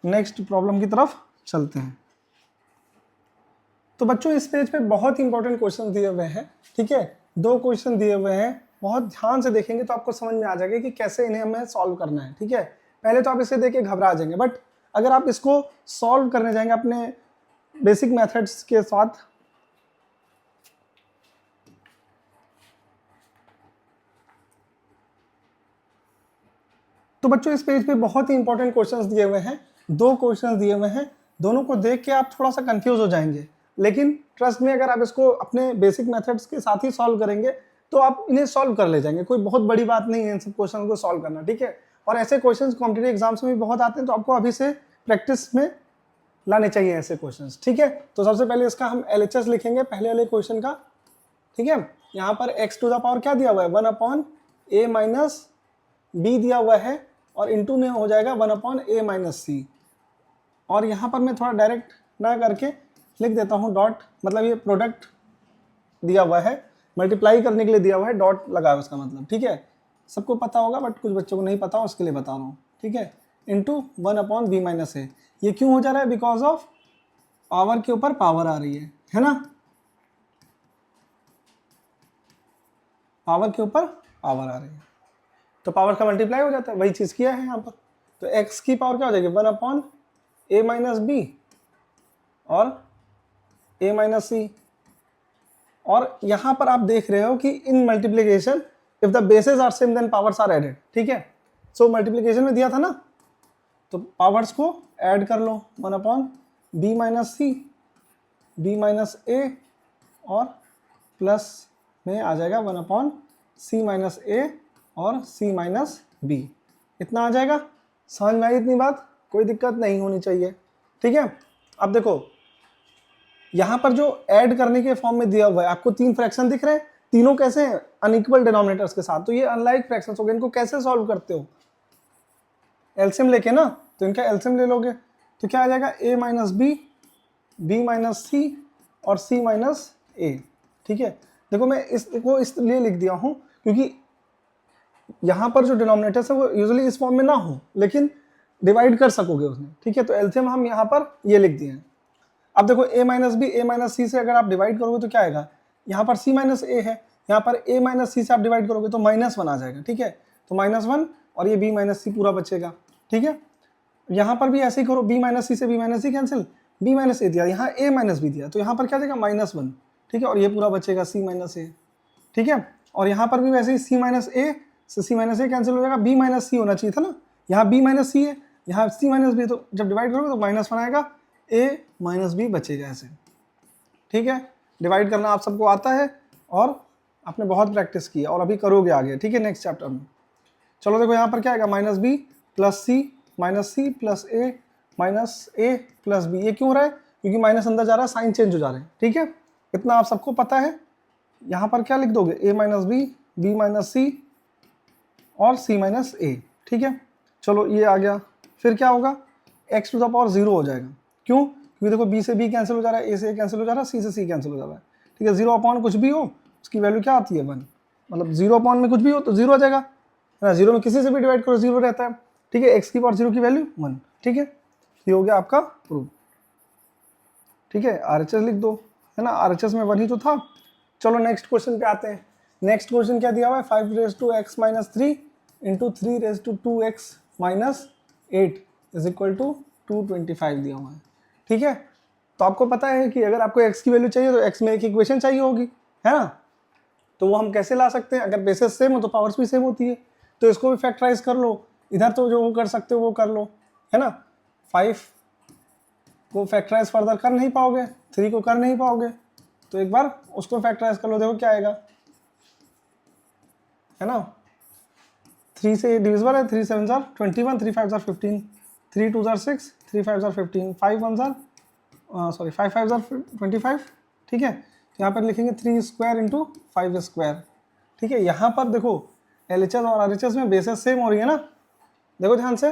नेक्स्ट प्रॉब्लम की तरफ चलते हैं। तो बच्चों, इस पेज पे बहुत इंपॉर्टेंट क्वेश्चन दिए हुए हैं। ठीक है, 2 क्वेश्चन दिए हुए हैं, बहुत ध्यान से देखेंगे तो आपको समझ में आ जाएगा कि कैसे इन्हें हमें सॉल्व करना है। ठीक है, पहले तो आप इसे देख के घबरा जाएंगे, बट अगर आप इसको सॉल्व करने जाएंगे अपने बेसिक मेथड्स के साथ, तो बच्चों इस पेज पे बहुत ही इंपॉर्टेंट क्वेश्चंस दिए हुए हैं। 2 क्वेश्चंस दिए हुए हैं, दोनों को देख के आप थोड़ा सा कंफ्यूज हो जाएंगे, लेकिन ट्रस्ट में अगर आप इसको अपने बेसिक मेथड्स के साथ ही सॉल्व करेंगे तो आप इन्हें सॉल्व कर ले जाएंगे। कोई बहुत बड़ी बात नहीं है इन सब क्वेश्चन को सॉल्व करना। ठीक है, और ऐसे क्वेश्चन कॉम्पिटेटिव एग्जाम्स में भी बहुत आते हैं, तो आपको अभी से प्रैक्टिस में लाने चाहिए ऐसे क्वेश्चन। ठीक है, तो सबसे पहले इसका हम LHS लिखेंगे पहले वाले क्वेश्चन का। ठीक है, यहाँ पर x टू द पावर क्या दिया हुआ है, 1/a - b दिया हुआ है, और इनटू में हो जाएगा 1/a - c। और यहाँ पर मैं थोड़ा डायरेक्ट ना करके लिख देता हूँ डॉट, मतलब ये प्रोडक्ट दिया हुआ है, मल्टीप्लाई करने के लिए दिया हुआ है, डॉट लगा है उसका मतलब। ठीक है, सबको पता होगा बट कुछ बच्चों को नहीं पता, उसके लिए बता रहा हूँ। ठीक है, इंटू 1/b - a। ये क्यों हो जा रहा है, बिकॉज ऑफ पावर के ऊपर पावर आ रही है ना, पावर के ऊपर पावर आ रही है, तो पावर का मल्टीप्लाई हो जाता है, वही चीज़ किया है यहाँ पर। तो x की पावर क्या हो जाएगी, 1/a - b और a - c। और यहाँ पर आप देख रहे हो कि in multiplication if the bases are same then powers are added. ठीक है, सो मल्टीप्लीकेशन में दिया था ना, तो पावर्स को ऐड कर लो, 1/b - c, b - a, और प्लस में आ जाएगा 1/c - a और c - b। इतना आ जाएगा। समझ में आई इतनी बात, कोई दिक्कत नहीं होनी चाहिए। ठीक है, अब देखो यहाँ पर जो ऐड करने के फॉर्म में दिया हुआ है, आपको 3 फ्रैक्शन दिख रहे हैं, तीनों कैसे हैं, अनइक्वल डिनोमिनेटर्स के साथ, तो ये अनलाइक फ्रैक्शंस हो गए। इनको कैसे सॉल्व करते हो, एलसीएम लेके ना, तो इनका एलसीएम ले लोगे तो क्या आ जाएगा, a - b, b - c और c - a। ठीक है, देखो मैं इसको इसलिए लिख दिया हूँ क्योंकि यहाँ पर जो डिनोमिनेटर्स है वो यूजुअली इस फॉर्म में ना हो, लेकिन डिवाइड कर सकोगे उसमें। ठीक है, तो एलसीएम हम यहाँ पर ये लिख दिए हैं। अब देखो a - b, a - c से अगर आप डिवाइड करोगे तो क्या आएगा, यहाँ पर c - a है, यहाँ पर a - c से आप डिवाइड करोगे तो -1 आ जाएगा। ठीक है, तो -1 और ये b - c पूरा बचेगा। ठीक है, यहाँ पर भी ऐसे ही करो, b - c से b - c cancel, b - a दिया, यहाँ a - b दिया, तो यहाँ पर क्या देगा, -1। ठीक है, और ये पूरा बचेगा c - a। ठीक है, और यहाँ पर भी वैसे ही c - a से c - a कैंसिल हो जाएगा, b - c होना चाहिए था ना, यहाँ b - c है, यहाँ c - b, तो जब डिवाइड करोगे तो -1 आएगा, a - b बचेगा ऐसे। ठीक है, डिवाइड करना आप सबको आता है और आपने बहुत प्रैक्टिस की और अभी करोगे आगे। ठीक है, नेक्स्ट चैप्टर में। चलो देखो यहाँ पर क्या आएगा, -b + c - c + a minus a plus b. ये क्यों हो रहा है? क्योंकि माइनस अंदर जा रहा है, साइन चेंज हो जा रहे हैं, ठीक है। इतना आप सबको पता है। यहाँ पर क्या लिख दोगे? ए माइनस बी माइनस सी और सी माइनस ए, ठीक है। चलो ये आ गया। फिर क्या होगा? एक्स टू द पावर 0 हो जाएगा। क्यों? क्योंकि देखो बी से बी कैंसिल हो जा रहा है, ए से ए कैंसिल हो जा रहा है, सी से सी कैंसिल हो जा रहा है, ठीक है। 0 अपॉन कुछ भी हो उसकी वैल्यू क्या आती है? 1। मतलब 0 अपॉन में कुछ भी हो तो 0 आ जाएगा, है ना। 0 में किसी से भी डिवाइड करो 0 रहता है, ठीक है। एक्स की पावर 0 की वैल्यू 1, ठीक है। ये हो गया आपका प्रूफ, ठीक है। RHS लिख दो, है ना। RHS में 1 ही तो था। चलो नेक्स्ट क्वेश्चन पे आते हैं। नेक्स्ट क्वेश्चन क्या दिया हुआ है? 5 raise to x minus 3 into 3 raise to 2x minus 8 is equal to 225 दिया हुआ है, ठीक है। तो आपको पता है कि अगर आपको x की वैल्यू चाहिए तो x में एक इक्वेशन चाहिए होगी, है ना। तो वो हम कैसे ला सकते हैं? अगर बेसिस सेम हो तो पावर्स भी सेम होती है, तो इसको भी फैक्टराइज कर लो। इधर तो जो वो कर सकते हो वो कर लो, है ना। 5 को फैक्टराइज फर्दर कर नहीं पाओगे, 3 को कर नहीं पाओगे, तो एक बार उसको फैक्टराइज कर लो, देखो क्या आएगा, है ना। 3 से डिविजिबल है, 3 7 jar 21, 3 5 jar 15, 3 2 jar 6, 3 5 jar 15, 5 1 jar 5 5 jar 25, ठीक है। यहाँ पर लिखेंगे 3 स्क्वायर इंटू 5 स्क्वायर, ठीक है। यहाँ पर देखो LHS और RHS में बेसेस सेम हो रही है ना, देखो ध्यान से।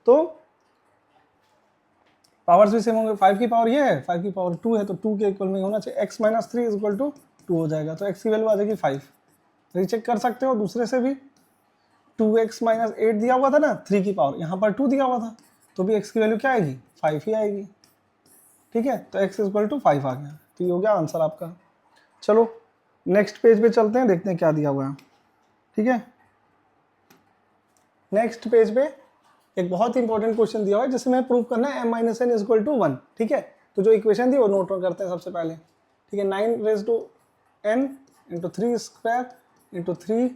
तो पावर्स भी सेम होंगे। 5 की पावर ये है, 5 की पावर 2 है, तो 2 के इक्वल में होना चाहिए। x minus 3 is equal to 2 हो जाएगा, तो x की वैल्यू आ जाएगी 5। रीचेक कर सकते हो दूसरे से भी। 2x माइनस 8 दिया हुआ था ना, 3 की पावर, यहाँ पर 2 दिया हुआ था, तो भी x की वैल्यू क्या आएगी? 5 ही आएगी, ठीक है। तो x इक्वल टू 5 आ गया, तो ये हो गया आंसर आपका। चलो नेक्स्ट पेज पे चलते हैं, देखते हैं क्या दिया हुआ है, ठीक है। नेक्स्ट पेज पे एक बहुत इंपॉर्टेंट क्वेश्चन दिया हुआ है जिसमें हमें प्रूव करना है m minus n is equal to 1, ठीक है। तो जो इक्वेशन दी वो नोट डाउन करते हैं सबसे पहले, ठीक है। 9 raise to n into 3 square into 3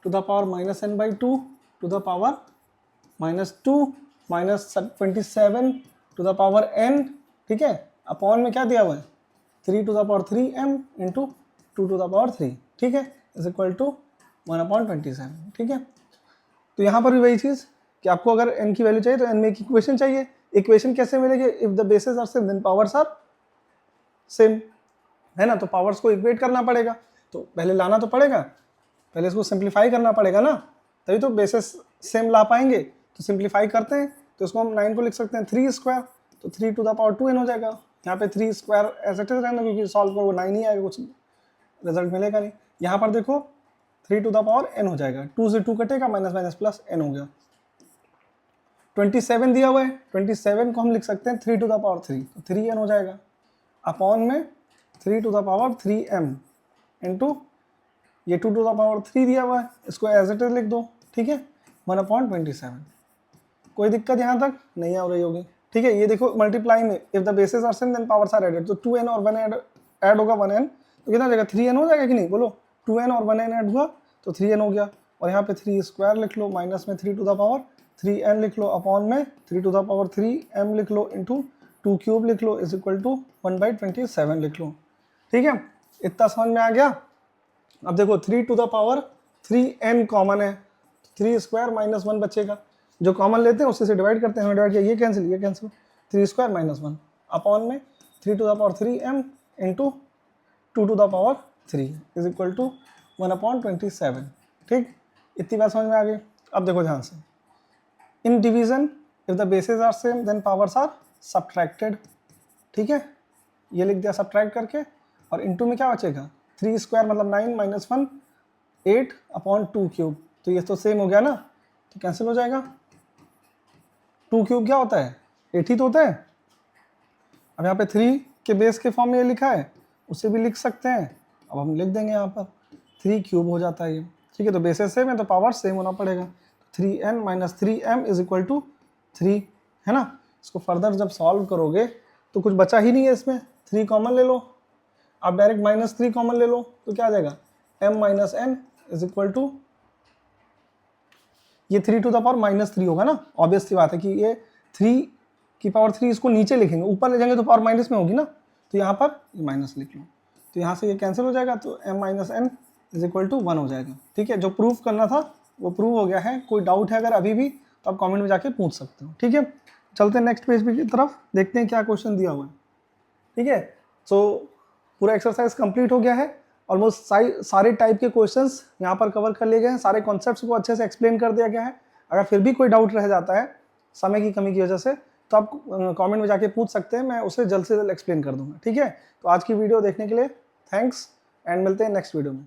to the power minus n by 2 to the power minus 2 minus 27 to the power n, ठीक है। अपॉन में क्या दिया हुआ है? 3 to the power 3m into 2 to the power 3, ठीक है, इज इक्वल टू 1/27, ठीक है। तो यहाँ पर भी वही चीज़ कि आपको अगर n की वैल्यू चाहिए तो n में एक इक्वेशन चाहिए। इक्वेशन कैसे मिलेगी? If the basis are same then powers are same, है ना। तो पावर्स को इक्वेट करना पड़ेगा, तो पहले लाना तो पड़ेगा, पहले इसको सिंप्लीफाई करना पड़ेगा ना, तभी तो बेसिस सेम ला पाएंगे। तो सिंप्लीफाई करते हैं, तो इसको हम 9 को लिख सकते हैं 3 स्क्वायर, तो 3 टू द पावर 2n हो जाएगा। यहाँ पे 3 स्क्वायर एज इट इज रहना, क्योंकि सॉल्व करो 9 ही आएगा, कुछ रिजल्ट मिलेगा नहीं। यहाँ पर देखो 3 टू द पावर n हो जाएगा, 2 से 2 कटेगा, माइनस माइनस प्लस n हो गया। 27 दिया हुआ है, 27 को हम लिख सकते हैं 3 टू द पावर 3, तो 3n हो जाएगा। अपॉन में 3 to the power 3m into ये 2 टू द पावर 3 दिया हुआ है, इसको एज इट इज लिख दो, ठीक है, 1/27। कोई दिक्कत यहाँ तक नहीं आ रही होगी, ठीक है। ये देखो मल्टीप्लाई में if the basis are same then powers are added, तो 2n और 1n ऐड होगा, 1n तो कितना हो जाएगा? 3n हो जाएगा कि नहीं? बोलो 2n और 1n ऐड हुआ तो 3n हो गया, और यहाँ पे 3 स्क्वायर लिख लो, माइनस में 3 टू द पावर 3n लिख लो, अपॉन में 3 टू द पावर 3m लिख लो, इंटू 2 क्यूब लिख लो, इज इक्वल टू 1/27 लिख लो, ठीक है। इतना समझ में आ गया। अब देखो 3 to the power 3n common है, 3 स्क्वायर माइनस 1 बचेगा, जो कॉमन लेते हैं उससे डिवाइड करते हैं, डिवाइड किया, ये कैंसिल 3 स्क्वायर माइनस 1 अपॉन में 3 to the power 3m into 2 to the power 3 is equal to 1/27, ठीक। इतनी बात समझ में आ गई। अब देखो ध्यान से, in division if the basis are same then powers are subtracted, ठीक है, ये लिख दिया सब्ट्रैक्ट करके, और इंटू में क्या बचेगा? 3 स्क्वायर मतलब 9 माइनस 1 8 अपॉन 2 क्यूब, तो ये तो सेम हो गया ना, तो कैंसिल हो जाएगा। 2 क्यूब क्या होता है? 8 ही तो होता है। अब यहाँ पे 3 के बेस के फॉर्म में ये लिखा है, उसे भी लिख सकते हैं, अब हम लिख देंगे यहाँ पर 3 क्यूब हो जाता है ये, ठीक है। तो बेसिस सेम है तो पावर सेम होना पड़ेगा, 3n minus 3m is equal to 3, है ना। इसको फर्दर जब सॉल्व करोगे तो कुछ बचा ही नहीं है इसमें, 3 कॉमन ले लो, आप डायरेक्ट -3 कॉमन ले लो, तो क्या आ जाएगा? m minus n is equal to, ये 3 टू द पावर -3 होगा ना, ऑब्वियस सी बात है कि ये 3 की पावर 3 इसको नीचे लिखेंगे, ऊपर ले जाएंगे तो पावर माइनस में होगी ना, तो यहाँ पर माइनस लिख लो, तो यहाँ से ये कैंसिल हो जाएगा, तो m minus n is equal to 1 हो जाएगा, ठीक है। जो प्रूफ करना था वो प्रूव हो गया है। कोई डाउट है अगर अभी भी तो आप कमेंट में जाके पूछ सकते हो, ठीक है। चलते हैं नेक्स्ट पेज की तरफ, देखते हैं क्या क्वेश्चन दिया हुआ है। ठीक है, सो पूरा एक्सरसाइज कंप्लीट हो गया है। ऑलमोस्ट सारे टाइप के क्वेश्चंस यहाँ पर कवर कर लिए गए हैं, सारे कॉन्सेप्ट्स को अच्छे से एक्सप्लेन कर दिया गया है। अगर फिर भी कोई डाउट रह जाता है समय की कमी की वजह से, तो आप कमेंट में जाके पूछ सकते हैं, मैं उसे जल्द से जल्द एक्सप्लेन कर दूंगा। ठीक है, तो आज की वीडियो देखने के लिए थैंक्स एंड मिलते हैं नेक्स्ट वीडियो में।